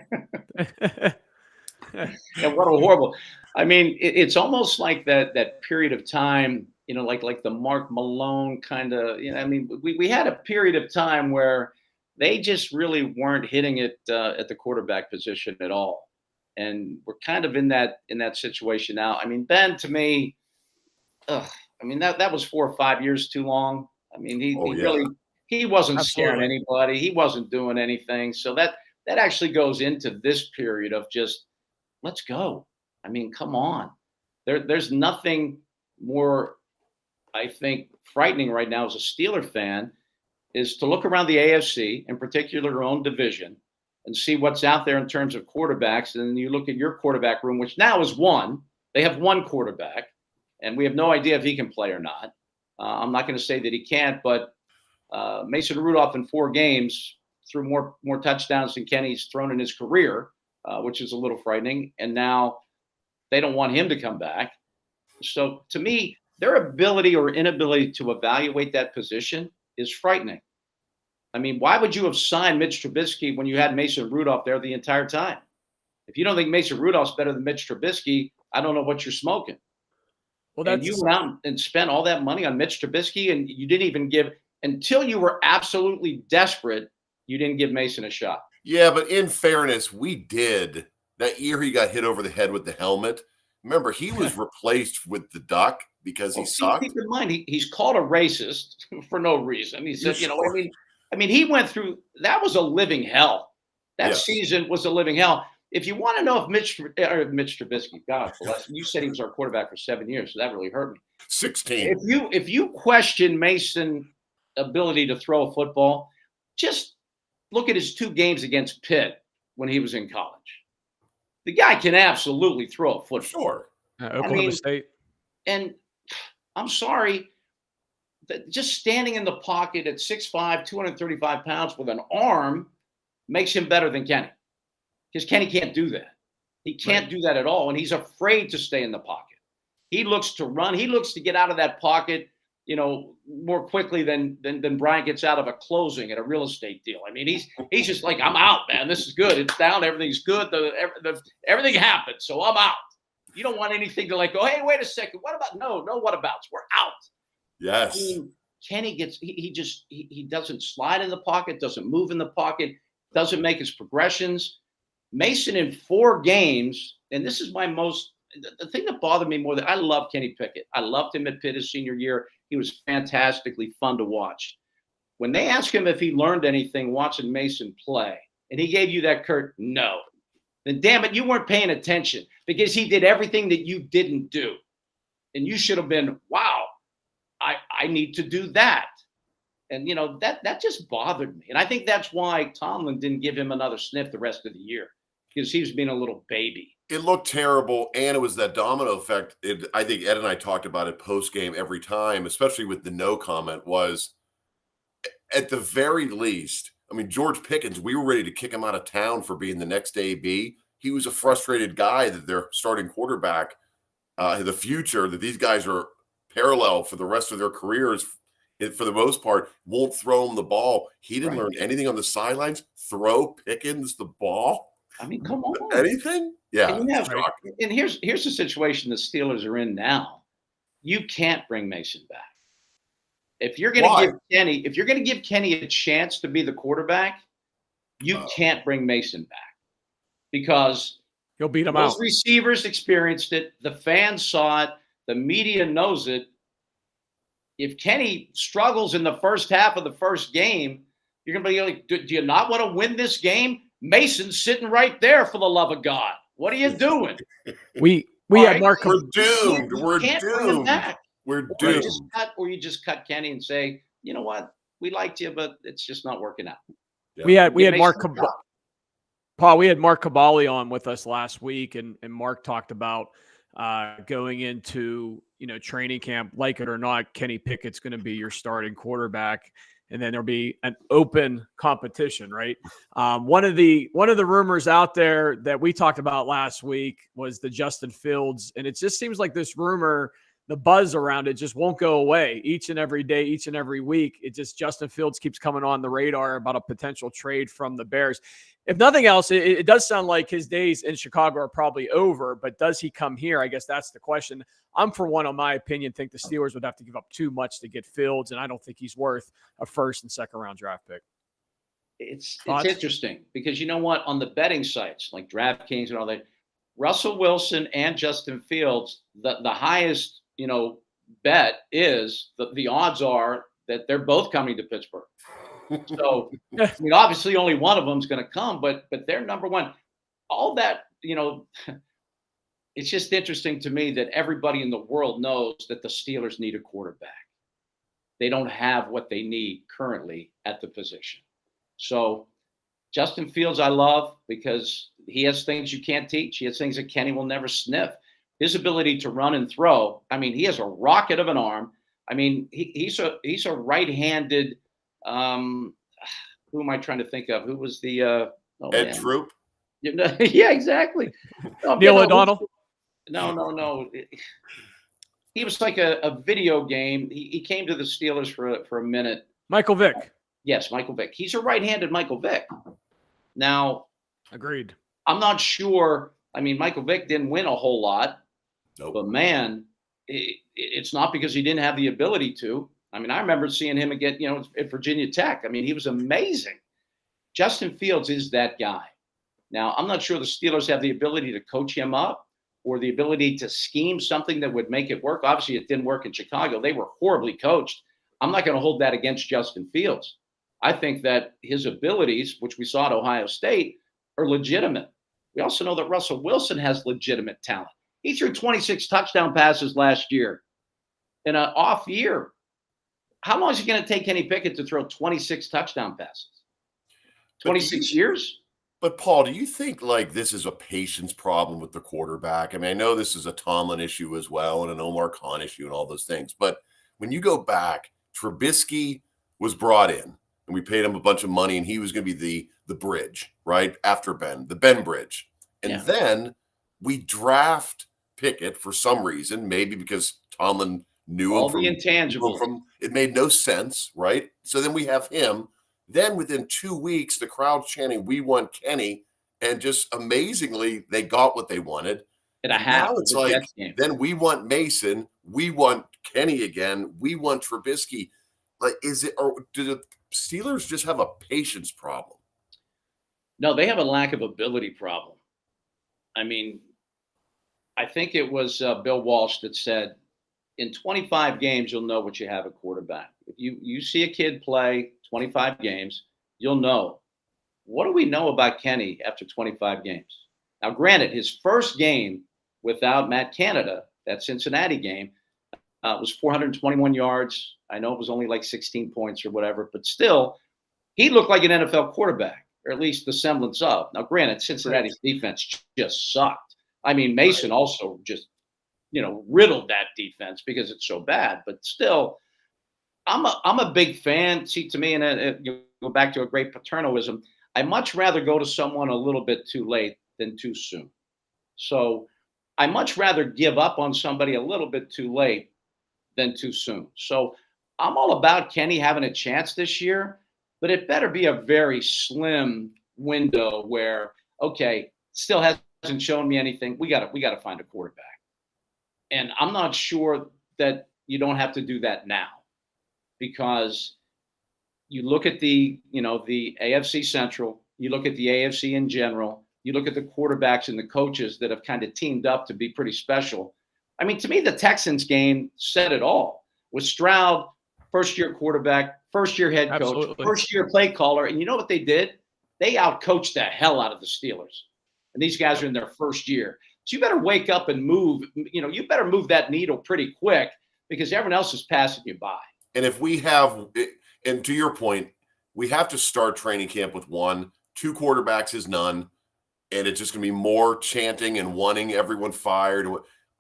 [SPEAKER 3] Yeah, what a horrible. I mean, it's almost like that period of time, you know, like the Mark Malone kind of, you know, I mean, we had a period of time where they just really weren't hitting it at the quarterback position at all. And we're kind of in that situation now. I mean, Ben, to me, I mean, that was 4 or 5 years too long. I mean, he wasn't scaring anybody. He wasn't doing anything. So that actually goes into this period of just, let's go. I mean, come on. There's nothing more, I think, frightening right now as a Steeler fan is to look around the AFC, in particular your own division, and see what's out there in terms of quarterbacks. And then you look at your quarterback room, which now is one. They have one quarterback, and we have no idea if he can play or not. I'm not going to say that he can't, but Mason Rudolph in 4 games threw more touchdowns than Kenny's thrown in his career, which is a little frightening. And now they don't want him to come back. So to me, their ability or inability to evaluate that position is frightening. I mean, why would you have signed Mitch Trubisky when you had Mason Rudolph there the entire time? If you don't think Mason Rudolph's better than Mitch Trubisky, I don't know what you're smoking.
[SPEAKER 1] Well,
[SPEAKER 3] And you went out and spent all that money on Mitch Trubisky, and you didn't even give, until you were absolutely desperate, you didn't give Mason a shot.
[SPEAKER 2] Yeah, but in fairness, we did. That year he got hit over the head with the helmet. Remember, he was replaced with the Duck because he sucked.
[SPEAKER 3] Keep in mind, he's called a racist for no reason. He said,
[SPEAKER 2] Sure.
[SPEAKER 3] I mean, he went through, that was a living hell. That
[SPEAKER 2] Yes.
[SPEAKER 3] season was a living hell. If you want to know if Mitch Trubisky, God bless him, you said he was our quarterback for 7 years, so that really hurt me.
[SPEAKER 2] 16.
[SPEAKER 3] If you question Mason's ability to throw a football, just look at his 2 games against Pitt when he was in college. The guy can absolutely throw a football.
[SPEAKER 2] Sure.
[SPEAKER 1] Oklahoma State.
[SPEAKER 3] And I'm sorry, that just standing in the pocket at 6'5", 235 pounds with an arm makes him better than Kenny. Because Kenny can't do that. He can't do that at all. And he's afraid to stay in the pocket. He looks to run. He looks to get out of that pocket, more quickly than Brian gets out of a closing at a real estate deal. I mean, he's just like, I'm out, man. This is good. It's down. Everything's good. Everything happened. So I'm out. You don't want anything to go, hey, wait a second. What about? No whatabouts. We're out.
[SPEAKER 2] Yes.
[SPEAKER 3] I mean, Kenny gets, he doesn't slide in the pocket, doesn't move in the pocket, doesn't make his progressions. Mason in 4 games, and this is the thing that bothered me more than I love Kenny Pickett. I loved him at Pitt his senior year. He was fantastically fun to watch. When they asked him if he learned anything watching Mason play, and he gave you that curt no, then damn it, you weren't paying attention because he did everything that you didn't do. And you should have been, wow, I need to do that. And, that just bothered me. And I think that's why Tomlin didn't give him another sniff the rest of the year, because he was being a little baby.
[SPEAKER 2] It looked terrible, and it was that domino effect. I think Ed and I talked about it post-game every time, especially with the no comment, was at the very least, I mean, George Pickens, we were ready to kick him out of town for being the next AB. He was a frustrated guy that their starting quarterback, the future, that these guys are parallel for the rest of their careers, for the most part, won't throw him the ball. He didn't learn anything on the sidelines. Throw Pickens the ball.
[SPEAKER 3] I mean, come on.
[SPEAKER 2] Anything? Yeah.
[SPEAKER 3] And here's the situation the Steelers are in now. You can't bring Mason back. If you're going to give Kenny a chance to be the quarterback, you can't bring Mason back, because
[SPEAKER 1] He'll beat him
[SPEAKER 3] those
[SPEAKER 1] out.
[SPEAKER 3] receivers experienced it. The fans saw it. The media knows it. If Kenny struggles in the first half of the first game, you're going to be like, do you not want to win this game? Mason's sitting right there, for the love of God. What are you doing?
[SPEAKER 1] We had Mark.
[SPEAKER 2] We're doomed. We're
[SPEAKER 3] Can't bring him
[SPEAKER 2] doomed.
[SPEAKER 3] back.
[SPEAKER 2] We're
[SPEAKER 3] Or
[SPEAKER 2] doomed.
[SPEAKER 3] you just cut Kenny and say, you know what? We liked you, but it's just not working out.
[SPEAKER 2] Yeah.
[SPEAKER 1] We had
[SPEAKER 3] Mason
[SPEAKER 1] Mark
[SPEAKER 3] a shot.
[SPEAKER 1] Paul. We had Mark Cabali on with us last week, and Mark talked about going into training camp. Like it or not, Kenny Pickett's going to be your starting quarterback, and then there'll be an open competition, right? One of the rumors out there that we talked about last week was the Justin Fields, and it just seems like this rumor, the buzz around it just won't go away. Each and every day, each and every week, Justin Fields keeps coming on the radar about a potential trade from the Bears. If nothing else, it does sound like his days in Chicago are probably over, but does he come here? I guess that's the question. I'm, for one, in my opinion, think the Steelers would have to give up too much to get Fields, and I don't think he's worth a first and second round draft pick.
[SPEAKER 3] It's
[SPEAKER 1] Thoughts?
[SPEAKER 3] interesting because you know what? On the betting sites like DraftKings and all that, Russell Wilson and Justin Fields, the highest bet is the odds are that they're both coming to Pittsburgh. So, I mean, obviously only one of them is going to come, but they're number one. All that, it's just interesting to me that everybody in the world knows that the Steelers need a quarterback. they don't have what they need currently at the position. So Justin Fields, I love because he has things you can't teach. He has things that Kenny will never sniff. His ability to run and throw. I mean, he has a rocket of an arm. I mean, he's a right-handed. Who am I trying to think of? Who was the
[SPEAKER 2] Ed Troop?
[SPEAKER 3] Yeah, exactly.
[SPEAKER 1] Neil O'Donnell?
[SPEAKER 3] No. He was like a video game. He came to the Steelers for a minute.
[SPEAKER 1] Michael Vick.
[SPEAKER 3] Yes, Michael Vick. He's a right-handed Michael Vick. Now,
[SPEAKER 1] agreed.
[SPEAKER 3] I'm not sure. I mean, Michael Vick didn't win a whole lot.
[SPEAKER 2] Nope.
[SPEAKER 3] But man, it's not because he didn't have the ability to. I mean, I remember seeing him again, at Virginia Tech. I mean, he was amazing. Justin Fields is that guy. Now, I'm not sure the Steelers have the ability to coach him up or the ability to scheme something that would make it work. Obviously, it didn't work in Chicago. They were horribly coached. I'm not going to hold that against Justin Fields. I think that his abilities, which we saw at Ohio State, are legitimate. We also know that Russell Wilson has legitimate talent. He threw 26 touchdown passes last year in an off year. How long is it going to take Kenny Pickett to throw 26 touchdown passes? 26 years?
[SPEAKER 2] But Paul, do you think like this is a patience problem with the quarterback? I mean, I know this is a Tomlin issue as well and an Omar Khan issue and all those things. But when you go back, Trubisky was brought in and we paid him a bunch of money and he was going to be the bridge, right? After the Ben bridge. And then we draft Pickett for some reason, maybe because Tomlin knew
[SPEAKER 3] all
[SPEAKER 2] him
[SPEAKER 3] the intangibles.
[SPEAKER 2] It made no sense, right? So then we have him. Then within 2 weeks, the crowd's chanting, "We want Kenny," and just amazingly, they got what they wanted.
[SPEAKER 3] And a half.
[SPEAKER 2] Now it's like, then we want Mason, we want Kenny again, we want Trubisky. Like, or do the Steelers just have a patience problem?
[SPEAKER 3] No, they have a lack of ability problem. I mean, I think it was Bill Walsh that said, in 25 games, you'll know what you have at quarterback. If you see a kid play 25 games, you'll know. What do we know about Kenny after 25 games? Now, granted, his first game without Matt Canada, that Cincinnati game, was 421 yards. I know it was only like 16 points or whatever, but still, he looked like an NFL quarterback, or at least the semblance of. Now, granted, Cincinnati's defense just sucked. I mean, Mason also just riddled that defense because it's so bad. But still, I'm a big fan. See, to me, and you go back to a great paternalism, I much rather go to someone a little bit too late than too soon. So I much rather give up on somebody a little bit too late than too soon. So I'm all about Kenny having a chance this year, but it better be a very slim window where, okay, still hasn't shown me anything. We got to find a quarterback. And I'm not sure that you don't have to do that now, because you look at the AFC Central, you look at the AFC in general, you look at the quarterbacks and the coaches that have kind of teamed up to be pretty special. I mean, to me, the Texans game said it all. With Stroud, first-year quarterback, first-year head coach, first-yeyear play caller, and you know what they did? They outcoached the hell out of the Steelers. And these guys are in their first year. So you better wake up and move. You better move that needle pretty quick because everyone else is passing you by.
[SPEAKER 2] And if we have, and to your point, we have to start training camp with 1, 2 quarterbacks is none. And it's just going to be more chanting and wanting everyone fired.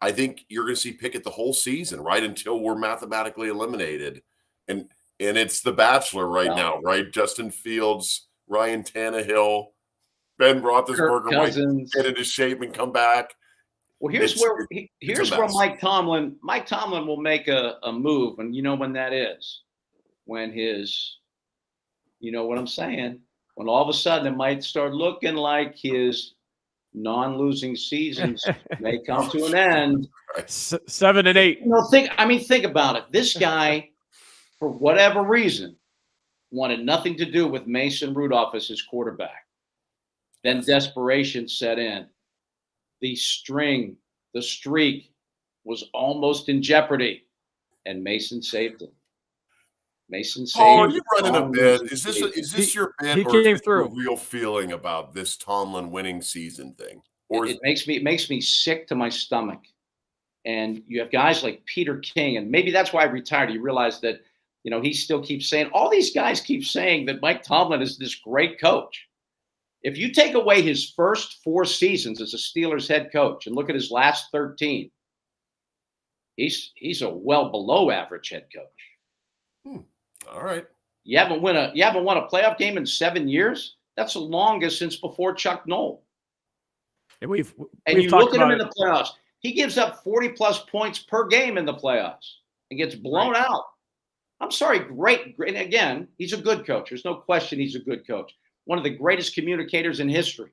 [SPEAKER 2] I think you're going to see Pickett the whole season, right? Until we're mathematically eliminated. And it's the Bachelor now, right? Justin Fields, Ryan Tannehill, Ben Roethlisberger might get into shape and come back.
[SPEAKER 3] Well, here's where Mike Tomlin will make a move, and you know when that is, when his, you know what I'm saying, when all of a sudden it might start looking like his non-losing seasons may come to an end.
[SPEAKER 1] 7 and 8.
[SPEAKER 3] Think about it. This guy, for whatever reason, wanted nothing to do with Mason Rudolph as his quarterback. Then desperation set in. The streak was almost in jeopardy, and Mason saved it.
[SPEAKER 2] Are you running a bid? Is this your bid, or is
[SPEAKER 1] through.
[SPEAKER 2] a real feeling about this Tomlin winning season thing? Or
[SPEAKER 3] it makes me sick to my stomach. And you have guys like Peter King, and maybe that's why I retired. You realize that He still keeps saying, all these guys keep saying that Mike Tomlin is this great coach. If you take away his first 4 seasons as a Steelers head coach and look at his last 13, he's a well below average head coach.
[SPEAKER 2] All right.
[SPEAKER 3] You haven't won a playoff game in 7 years. That's the longest since before Chuck Noll.
[SPEAKER 1] And we've
[SPEAKER 3] you
[SPEAKER 1] talked
[SPEAKER 3] look at him
[SPEAKER 1] about
[SPEAKER 3] in the playoffs. He gives up 40-plus points per game in the playoffs and gets blown out. I'm sorry, great. And again, he's a good coach. There's no question he's a good coach. One of the greatest communicators in history.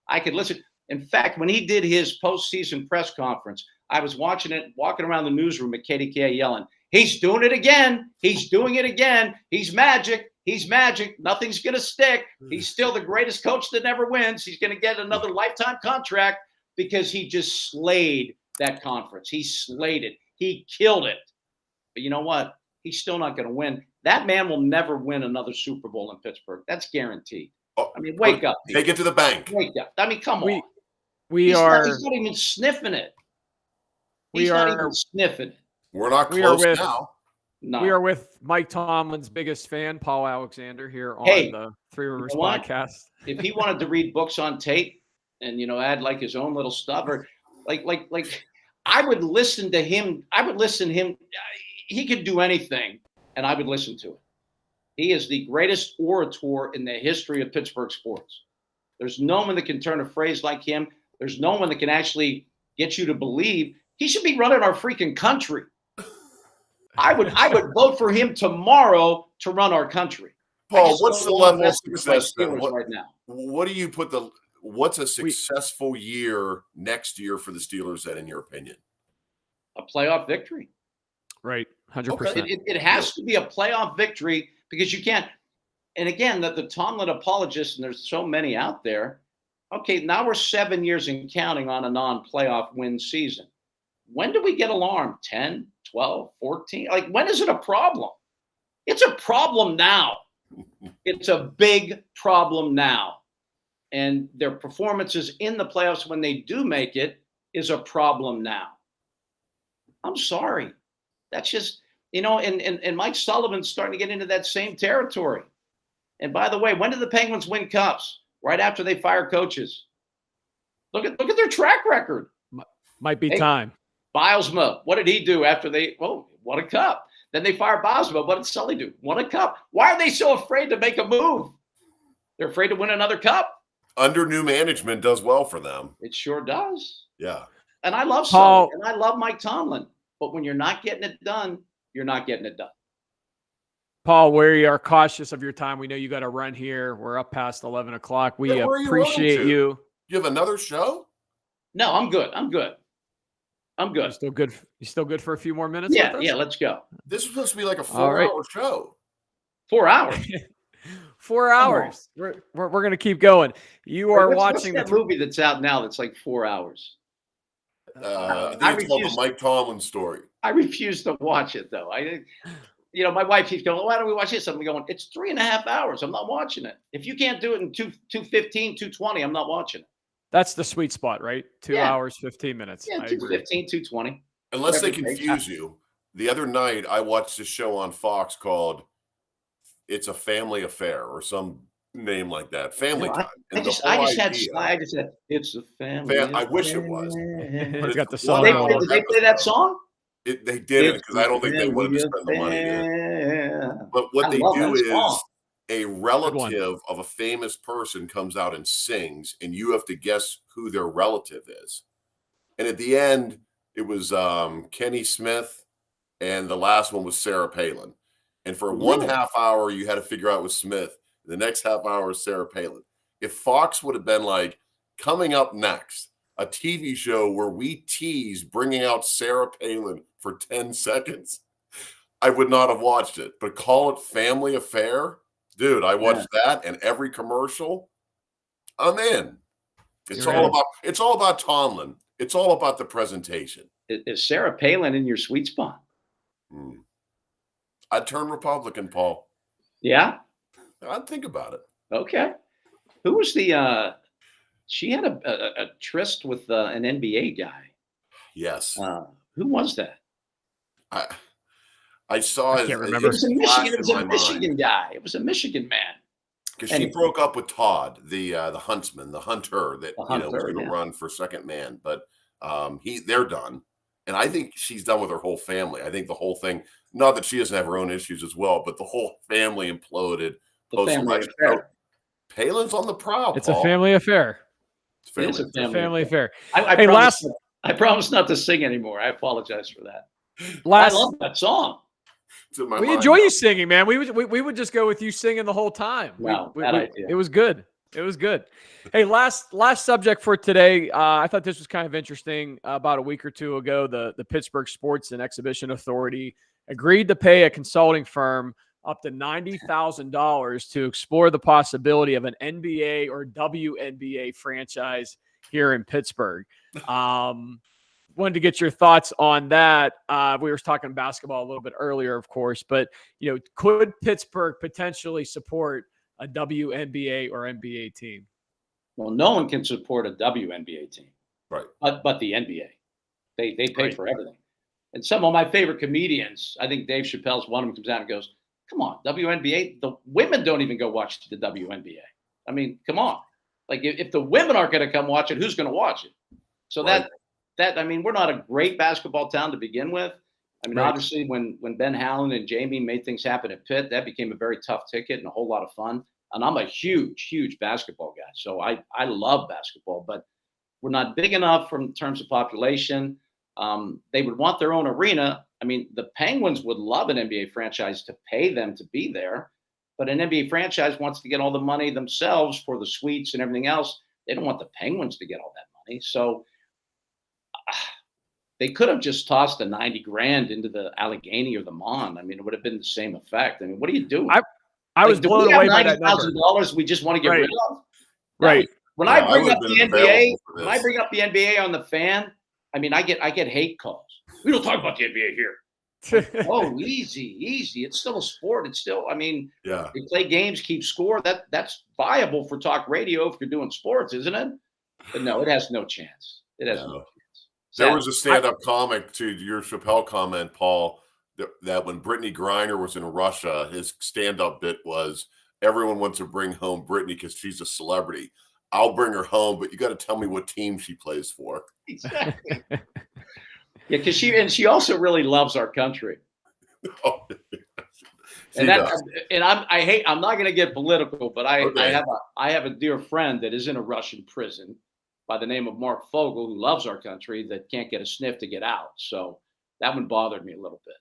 [SPEAKER 3] I could listen. In fact, when he did his postseason press conference, I was watching it, walking around the newsroom at KDKA yelling, "He's doing it again. He's doing it again. He's magic. He's magic. Nothing's going to stick. He's still the greatest coach that never wins. He's going to get another lifetime contract," because he just slayed that conference. He slayed it. He killed it. But you know what? He's still not going to win. That man will never win another Super Bowl in Pittsburgh. That's guaranteed. I mean, wake up.
[SPEAKER 2] Take it to the bank.
[SPEAKER 3] Wake up. I mean, come on.
[SPEAKER 1] He's
[SPEAKER 3] he's not even sniffing it. He's not even sniffing it.
[SPEAKER 2] We're not close now.
[SPEAKER 3] No.
[SPEAKER 1] We are with Mike Tomlin's biggest fan, Paul Alexander, here on the Three Rivers podcast.
[SPEAKER 3] If he wanted to read books on tape and add like his own little stuff, or like I would listen to him. I would listen to him. He could do anything, and I would listen to it. He is the greatest orator in the history of Pittsburgh sports. There's no one that can turn a phrase like him. There's no one that can actually get you to believe. He should be running our freaking country. I would vote for him tomorrow to run our country.
[SPEAKER 2] Paul, what's the level of success
[SPEAKER 3] right now?
[SPEAKER 2] What do you put what's a successful year next year for the Steelers then, in your opinion?
[SPEAKER 3] A playoff victory.
[SPEAKER 1] Right. 100%.
[SPEAKER 3] It has to be a playoff victory, because you can't. And again, the Tomlin apologists, and there's so many out there. Okay, now we're 7 years and counting on a non-playoff win season. When do we get alarmed? 10, 12, 14? Like, when is it a problem? It's a problem now. It's a big problem now. And their performances in the playoffs when they do make it is a problem now. I'm sorry. That's just, and Mike Sullivan's starting to get into that same territory. And by the way, when did the Penguins win cups? Right after they fire coaches. Look at their track record.
[SPEAKER 1] Might be time.
[SPEAKER 3] Bilesma, what did he do after won a cup? Then they fired Bilesma. What did Sully do? Won a cup. Why are they so afraid to make a move? They're afraid to win another cup.
[SPEAKER 2] Under new management does well for them.
[SPEAKER 3] It sure does.
[SPEAKER 2] Yeah.
[SPEAKER 3] And I love Sully, and I love Mike Tomlin. But when you're not getting it done, you're not getting it done.
[SPEAKER 1] Paul, we are cautious of your time. We know you got to run here. We're up past 11 o'clock. We appreciate you.
[SPEAKER 2] You have another show?
[SPEAKER 3] No, I'm good. I'm good.
[SPEAKER 1] You still good? You still good for a few more minutes?
[SPEAKER 3] Yeah, let's go.
[SPEAKER 2] This was supposed to be like a 4-hour show.
[SPEAKER 3] 4 hours.
[SPEAKER 1] 4 hours. We're going to keep going. You are watching
[SPEAKER 3] that movie that's out now that's like 4 hours.
[SPEAKER 2] I think it's called the Mike Tomlin story.
[SPEAKER 3] I refuse to watch it, though. My wife keeps going, "Why don't we watch this?" I'm going, "It's 3.5 hours. I'm not watching it. If you can't do it in 2:15, 2:20, I'm not watching it."
[SPEAKER 1] That's the sweet spot, right? 2 hours, 15 minutes.
[SPEAKER 3] Yeah, 2:15, 2:20.
[SPEAKER 2] Unless they confuse you. The other night, I watched a show on Fox called "It's a Family Affair" or some name like that. Family Time.
[SPEAKER 3] I just said it's a family.
[SPEAKER 2] I wish it was.
[SPEAKER 1] But it's got the song.
[SPEAKER 3] Did they play that song?
[SPEAKER 2] They didn't, because I don't think they wanted to spend the money. But what they do is a relative of a famous person comes out and sings, and you have to guess who their relative is. And at the end, it was Kenny Smith, and the last one was Sarah Palin. And for 1.5 hour, you had to figure out it was Smith. The next half hour is Sarah Palin. If Fox would have been like, coming up next, a TV show where we tease bringing out Sarah Palin for 10 seconds, I would not have watched it. But call it Family Affair, dude, I watched that, and every commercial, I'm in. It's all about Tomlin. It's all about the presentation.
[SPEAKER 3] Is Sarah Palin in your sweet spot?
[SPEAKER 2] I'd turn Republican, Paul.
[SPEAKER 3] Yeah?
[SPEAKER 2] I'd think about it.
[SPEAKER 3] Okay. Who was she had a tryst with an NBA guy.
[SPEAKER 2] Yes.
[SPEAKER 3] Who was that?
[SPEAKER 2] I saw
[SPEAKER 1] I
[SPEAKER 2] his.
[SPEAKER 1] can't remember.
[SPEAKER 3] It was a Michigan. It was a
[SPEAKER 2] in my
[SPEAKER 3] Michigan
[SPEAKER 2] mind.
[SPEAKER 3] guy. It was a Michigan man.
[SPEAKER 2] Because she
[SPEAKER 3] Anyway.
[SPEAKER 2] broke up with Todd, the huntsman, the hunter that
[SPEAKER 3] The
[SPEAKER 2] was
[SPEAKER 3] hunter,
[SPEAKER 2] going to
[SPEAKER 3] yeah.
[SPEAKER 2] run for second man. But they're done, and I think she's done with her whole family. I think the whole thing. Not that she doesn't have her own issues as well, but the whole family imploded.
[SPEAKER 3] The family affair.
[SPEAKER 2] Palin's on the prowl.
[SPEAKER 1] It's a
[SPEAKER 2] Paul.
[SPEAKER 1] family affair.
[SPEAKER 2] It's
[SPEAKER 3] It is a
[SPEAKER 1] It's a family affair.
[SPEAKER 3] I
[SPEAKER 1] Hey,
[SPEAKER 3] I promise not to sing anymore. I apologize for that.
[SPEAKER 1] Last,
[SPEAKER 3] I love that song.
[SPEAKER 2] It's in my
[SPEAKER 1] we
[SPEAKER 2] mind
[SPEAKER 1] enjoy
[SPEAKER 2] now.
[SPEAKER 1] you singing, man. We would just go with you singing the whole time.
[SPEAKER 3] No, bad idea.
[SPEAKER 1] It was good. It was good. Hey, last subject for today. I thought this was kind of interesting. About a week or two ago, the Pittsburgh Sports and Exhibition Authority agreed to pay a consulting firm up to $90,000 to explore the possibility of an NBA or WNBA franchise here in Pittsburgh. Wanted to get your thoughts on that. We were talking basketball a little bit earlier, of course, but could Pittsburgh potentially support a WNBA or NBA team?
[SPEAKER 3] Well, no one can support a WNBA team,
[SPEAKER 2] Right.
[SPEAKER 3] But the NBA, they pay
[SPEAKER 1] Right.
[SPEAKER 3] for everything. And some of my favorite comedians, I think Dave Chappelle's one of them, comes out and goes, "Come on, WNBA. The women don't even go watch the WNBA. I mean, come on. Like if the women aren't going to come watch it, who's going to watch it?" So
[SPEAKER 2] Right.
[SPEAKER 3] I mean, we're not a great basketball town to begin with. I mean,
[SPEAKER 1] Right.
[SPEAKER 3] obviously, when Ben Howland and Jamie made things happen at Pitt, that became a very tough ticket and a whole lot of fun. And I'm a huge basketball guy, so I love basketball, but we're not big enough in terms of population. They would want their own arena. I mean, the Penguins would love an NBA franchise to pay them to be there, but an NBA franchise wants to get all the money themselves for the suites and everything else. They don't want the Penguins to get all that money, so they could have just tossed the 90 grand into the Allegheny or the Mon. I mean, it would have been the same effect. I mean, what are you doing?
[SPEAKER 1] I was
[SPEAKER 3] do
[SPEAKER 1] blown
[SPEAKER 3] we have
[SPEAKER 1] away by that number.
[SPEAKER 3] $90,000 we just want to get
[SPEAKER 1] Right.
[SPEAKER 3] rid of?
[SPEAKER 1] Right.
[SPEAKER 3] When
[SPEAKER 2] Yeah,
[SPEAKER 3] I
[SPEAKER 2] I
[SPEAKER 3] bring
[SPEAKER 2] would
[SPEAKER 3] up
[SPEAKER 2] have
[SPEAKER 3] the
[SPEAKER 2] been
[SPEAKER 3] NBA,
[SPEAKER 2] available for
[SPEAKER 3] when I
[SPEAKER 2] this.
[SPEAKER 3] bring up the NBA on the Fan, I mean, I get hate calls. We don't talk about the NBA here. Oh, easy. It's still a sport. It's still, I mean,
[SPEAKER 2] Yeah.
[SPEAKER 3] they play games, keep score. That's viable for talk radio if you're doing sports, isn't it? But no, it has no chance. It has no
[SPEAKER 2] No.
[SPEAKER 3] chance.
[SPEAKER 2] There was a stand-up comic to your Chappelle comment, Paul, that when Brittany Griner was in Russia, his stand-up bit was, everyone wants to bring home Brittany because she's a celebrity. I'll bring her home, but you got to tell me what team she plays for.
[SPEAKER 3] Exactly. Yeah, because she also really loves our country.
[SPEAKER 2] She
[SPEAKER 3] And
[SPEAKER 2] does.
[SPEAKER 3] I'm not going to get political, but
[SPEAKER 2] Okay.
[SPEAKER 3] I have a dear friend that is in a Russian prison by the name of Mark Fogel, who loves our country, that can't get a sniff to get out. So that one bothered me a little bit.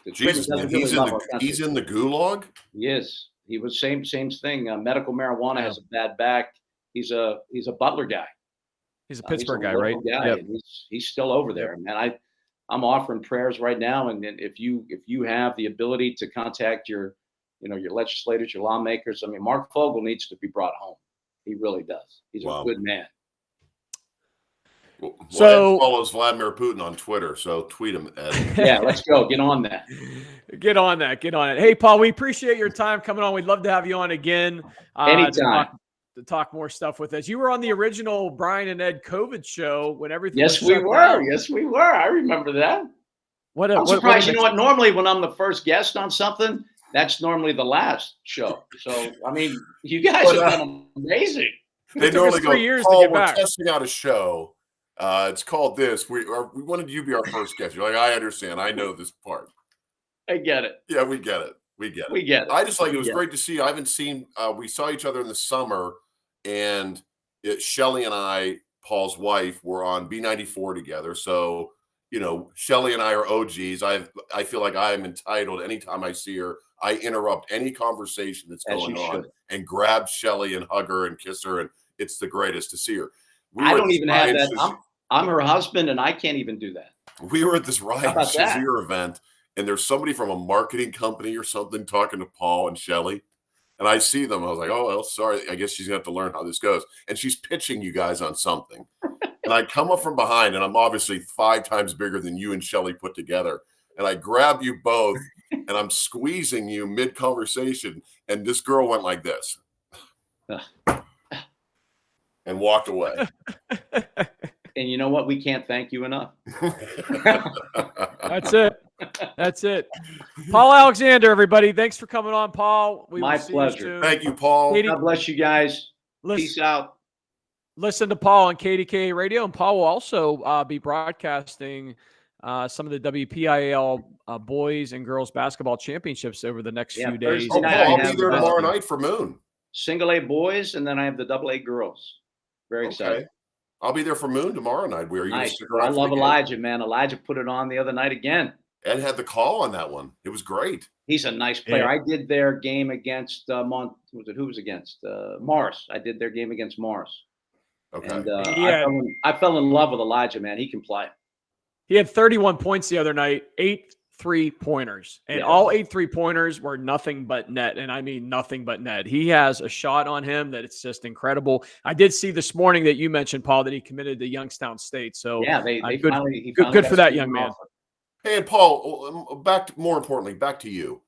[SPEAKER 3] 'Cause
[SPEAKER 2] Jesus,
[SPEAKER 3] Britain
[SPEAKER 2] man,
[SPEAKER 3] doesn't really love our country.
[SPEAKER 2] he's in the gulag?
[SPEAKER 3] He is. He was same thing. Medical marijuana
[SPEAKER 1] Yeah.
[SPEAKER 3] has a bad back. He's a Butler guy.
[SPEAKER 1] He's a
[SPEAKER 3] He's
[SPEAKER 1] Pittsburgh
[SPEAKER 3] a
[SPEAKER 1] guy, right?
[SPEAKER 3] local guy,
[SPEAKER 1] Yep.
[SPEAKER 3] and he's still over there. Man, I'm offering prayers right now. And then if you have the ability to contact your legislators, your lawmakers, I mean, Mark Fogel needs to be brought home. He really does. He's
[SPEAKER 2] Wow.
[SPEAKER 3] a good man.
[SPEAKER 2] Well,
[SPEAKER 1] So-
[SPEAKER 2] Ed follows Vladimir Putin on Twitter, so tweet him, Ed.
[SPEAKER 3] Yeah, let's go. Get on that.
[SPEAKER 1] Get on that. Get on it. Hey, Paul, we appreciate your time coming on. We'd love to have you on again.
[SPEAKER 3] Anytime.
[SPEAKER 1] To talk more stuff with us. You were on the original Brian and Ed COVID show when everything
[SPEAKER 3] Yes,
[SPEAKER 1] was
[SPEAKER 3] we
[SPEAKER 1] shut
[SPEAKER 3] were.
[SPEAKER 1] down.
[SPEAKER 3] Yes, we were. I remember that. I'm surprised. You know what? Normally, when I'm the first guest on something, that's normally the last show. So, I mean, you guys
[SPEAKER 2] But,
[SPEAKER 3] have done amazing.
[SPEAKER 2] They
[SPEAKER 1] It took us
[SPEAKER 2] normally
[SPEAKER 1] 3
[SPEAKER 2] go,
[SPEAKER 1] years to
[SPEAKER 2] Paul,
[SPEAKER 1] get
[SPEAKER 2] we're
[SPEAKER 1] back.
[SPEAKER 2] testing out a show. It's called this. We wanted you to be our first guest. You're like, I understand. I know this part.
[SPEAKER 3] I get it.
[SPEAKER 2] Yeah, we get it. We get it.
[SPEAKER 3] We get it.
[SPEAKER 2] I just like it was
[SPEAKER 3] Yeah.
[SPEAKER 2] great to see you. I haven't seen. We saw each other in the summer, and Shelly and I, Paul's wife, were on B94 together. So Shelly and I are OGs. I feel like I am entitled. Anytime I see her, I interrupt any conversation that's
[SPEAKER 3] As
[SPEAKER 2] going
[SPEAKER 3] you
[SPEAKER 2] on
[SPEAKER 3] should.
[SPEAKER 2] and grab Shelly and hug her and kiss her, and it's the greatest to see her.
[SPEAKER 3] I don't even have that.
[SPEAKER 2] Ryan
[SPEAKER 3] I'm her husband, and I can't even do that.
[SPEAKER 2] We were at this Ryan
[SPEAKER 3] about that?
[SPEAKER 2] Shazier event, and there's somebody from a marketing company or something talking to Paul and Shelly. And I see them. I was like, oh, well, sorry. I guess she's going to have to learn how this goes. And she's pitching you guys on something. And I come up from behind, and I'm obviously 5 times bigger than you and Shelly put together. And I grab you both, and I'm squeezing you mid-conversation. And this girl went like this and walked away.
[SPEAKER 3] And you know what? We can't thank you enough.
[SPEAKER 1] That's it. That's it. Paul Alexander, everybody. Thanks for coming on, Paul. We
[SPEAKER 3] My
[SPEAKER 1] will see
[SPEAKER 3] pleasure.
[SPEAKER 1] you soon.
[SPEAKER 2] Thank you, Paul.
[SPEAKER 1] Katie,
[SPEAKER 3] God bless you guys. Peace out.
[SPEAKER 1] Listen to Paul on KDKA Radio, and Paul will also be broadcasting some of the WPIAL boys and girls basketball championships over the next few days.
[SPEAKER 3] Thursday night,
[SPEAKER 2] Paul,
[SPEAKER 3] I
[SPEAKER 2] I'll be
[SPEAKER 3] have
[SPEAKER 2] there tomorrow night for Moon.
[SPEAKER 3] Single A boys, and then I have the double A girls. Very excited.
[SPEAKER 2] I'll be there for Moon tomorrow night. Where are you going to
[SPEAKER 3] Nice.
[SPEAKER 2] stick
[SPEAKER 3] Well, I
[SPEAKER 2] around? for
[SPEAKER 3] love
[SPEAKER 2] the game?
[SPEAKER 3] Elijah, man. Elijah put it on the other night again.
[SPEAKER 2] Ed had the call on that one. It was great.
[SPEAKER 3] He's a nice player.
[SPEAKER 1] Yeah.
[SPEAKER 3] I did their game against who was against Mars. I did their game against Mars.
[SPEAKER 2] Okay.
[SPEAKER 3] And
[SPEAKER 1] Yeah.
[SPEAKER 3] I fell in love with Elijah, man. He can play.
[SPEAKER 1] He had 31 points the other night, 8 3-pointers, and all 8 3-pointers were nothing but net. And I mean, nothing but net. He has a shot on him that it's just incredible. I did see this morning that you mentioned, Paul, that he committed to Youngstown State. So
[SPEAKER 3] yeah, they
[SPEAKER 1] good,
[SPEAKER 3] finally
[SPEAKER 1] good for that young man.
[SPEAKER 2] Hey, and Paul, more importantly, back to you.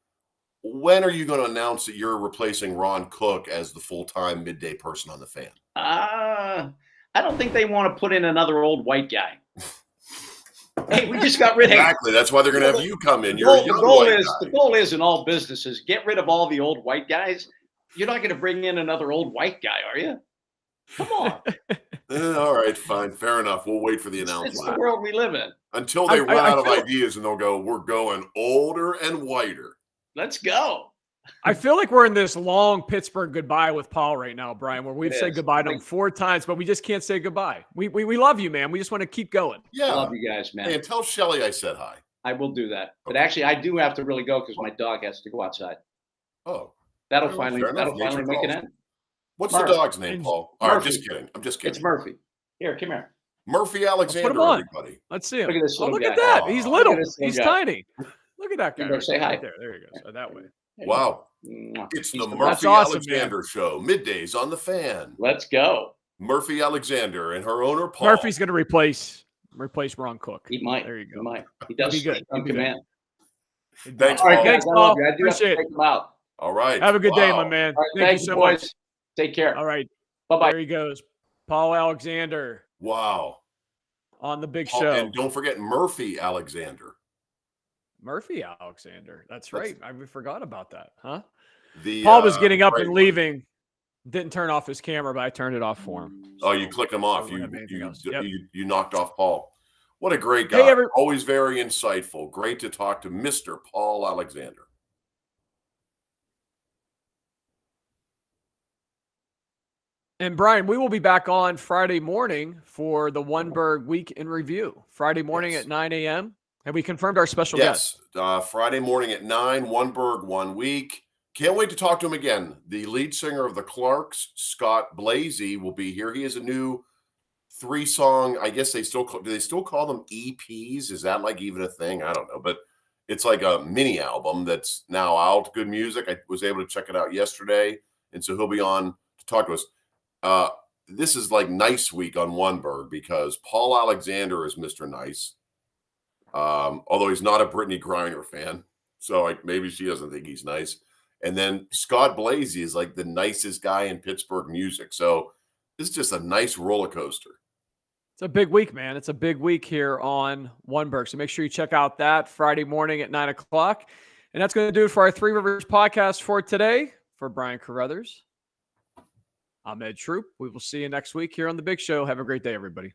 [SPEAKER 2] When are you going to announce that you're replacing Ron Cook as the full-time midday person on the Fan?
[SPEAKER 3] I don't think they want to put in another old white guy. Hey, we just got rid of
[SPEAKER 2] Exactly. That's why they're going to have you come in. You're a young white guy.
[SPEAKER 3] The goal is in all businesses, get rid of all the old white guys. You're not going to bring in another old white guy, are you? Come on.
[SPEAKER 2] All right, fine. Fair enough. We'll wait for the announcement.
[SPEAKER 3] It's the world we live in.
[SPEAKER 2] Until they run out of
[SPEAKER 1] feel-
[SPEAKER 2] ideas and they'll go, we're going older and whiter.
[SPEAKER 3] Let's go.
[SPEAKER 1] I feel like we're in this long Pittsburgh goodbye with Paul right now, Brian, where we've said goodbye to him 4 times, but we just can't say goodbye. We love you, man. We just want to keep going.
[SPEAKER 2] Yeah.
[SPEAKER 3] I love you guys, man.
[SPEAKER 2] Hey, and tell Shelly I said hi.
[SPEAKER 3] I will do that. But actually, I do have to really go because my dog has to go outside.
[SPEAKER 2] Oh.
[SPEAKER 3] That'll
[SPEAKER 2] Fair
[SPEAKER 3] finally
[SPEAKER 2] enough. Nature
[SPEAKER 3] make it
[SPEAKER 2] calls.
[SPEAKER 3] end.
[SPEAKER 2] What's
[SPEAKER 3] Murphy.
[SPEAKER 2] the dog's name, Paul? All right,
[SPEAKER 3] Murphy.
[SPEAKER 2] just kidding. I'm just kidding.
[SPEAKER 3] It's Murphy. Here, come here.
[SPEAKER 2] Murphy Alexander,
[SPEAKER 1] on.
[SPEAKER 2] everybody.
[SPEAKER 1] Let's see him.
[SPEAKER 3] Look at this little
[SPEAKER 1] look
[SPEAKER 3] guy.
[SPEAKER 1] at that.
[SPEAKER 2] Oh,
[SPEAKER 1] He's
[SPEAKER 2] look
[SPEAKER 1] little.
[SPEAKER 3] at this little
[SPEAKER 1] He's
[SPEAKER 3] guy.
[SPEAKER 1] tiny. Look at that guy.
[SPEAKER 3] You better say hi.
[SPEAKER 1] There he goes. Oh, that way.
[SPEAKER 2] Wow.
[SPEAKER 3] Mwah.
[SPEAKER 2] It's
[SPEAKER 3] He's
[SPEAKER 2] the
[SPEAKER 3] the
[SPEAKER 2] Murphy
[SPEAKER 1] awesome,
[SPEAKER 2] Alexander Show, middays on the Fan.
[SPEAKER 3] Let's go.
[SPEAKER 2] Murphy Alexander and her owner, Paul.
[SPEAKER 1] Murphy's going to replace Ron Cook.
[SPEAKER 3] He might.
[SPEAKER 1] There you go.
[SPEAKER 3] He might. He does
[SPEAKER 1] Be good.
[SPEAKER 3] speak on
[SPEAKER 1] Be good.
[SPEAKER 3] command.
[SPEAKER 2] Thanks,
[SPEAKER 3] All right,
[SPEAKER 2] Paul.
[SPEAKER 3] guys.
[SPEAKER 1] Thanks,
[SPEAKER 3] I love
[SPEAKER 1] Paul.
[SPEAKER 3] you. I do have to
[SPEAKER 1] Appreciate it.
[SPEAKER 3] take them out.
[SPEAKER 2] All right.
[SPEAKER 1] Have a good day,
[SPEAKER 2] Wow.
[SPEAKER 1] my man.
[SPEAKER 3] All right,
[SPEAKER 1] Thank you so
[SPEAKER 3] boys.
[SPEAKER 1] much.
[SPEAKER 3] Take care.
[SPEAKER 1] All right.
[SPEAKER 3] Bye-bye.
[SPEAKER 1] There he goes. Paul Alexander
[SPEAKER 2] Wow.
[SPEAKER 1] on the big
[SPEAKER 2] Paul,
[SPEAKER 1] show.
[SPEAKER 2] and don't forget Murphy Alexander.
[SPEAKER 1] Murphy Alexander. That's right. I forgot about that. Huh? Paul was getting up
[SPEAKER 2] great
[SPEAKER 1] and
[SPEAKER 2] one.
[SPEAKER 1] leaving. Didn't turn off his camera, but I turned it off for him.
[SPEAKER 2] Oh, you click him off.
[SPEAKER 1] I don't have anything else. Yep.
[SPEAKER 2] You knocked off Paul. What a great guy.
[SPEAKER 1] Hey,
[SPEAKER 2] Always very insightful. Great to talk to Mr. Paul Alexander.
[SPEAKER 1] And Brian, we will be back on Friday morning for the Oneberg Week in Review. Friday morning at 9 a.m. Have we confirmed our special guest?
[SPEAKER 2] Yes. Friday morning at 9, Oneberg 1 week. Can't wait to talk to him again. The lead singer of the Clarks, Scott Blasey, will be here. He has a new 3-song. I guess do they still call them EPs? Is that like even a thing? I don't know, but it's like a mini album that's now out. Good music. I was able to check it out yesterday, and so he'll be on to talk to us. This is like Nice Week on Oneberg because Paul Alexander is Mr. Nice, although he's not a Brittany Griner fan, so maybe she doesn't think he's nice. And then Scott Blasey is like the nicest guy in Pittsburgh music. So this is just a nice roller coaster.
[SPEAKER 1] It's a big week, man. It's a big week here on Oneberg. So make sure you check out that Friday morning at 9 o'clock. And that's going to do it for our Three Rivers podcast for today. For Brian Carruthers, I'm Ed Troop. We will see you next week here on The Big Show. Have a great day, everybody.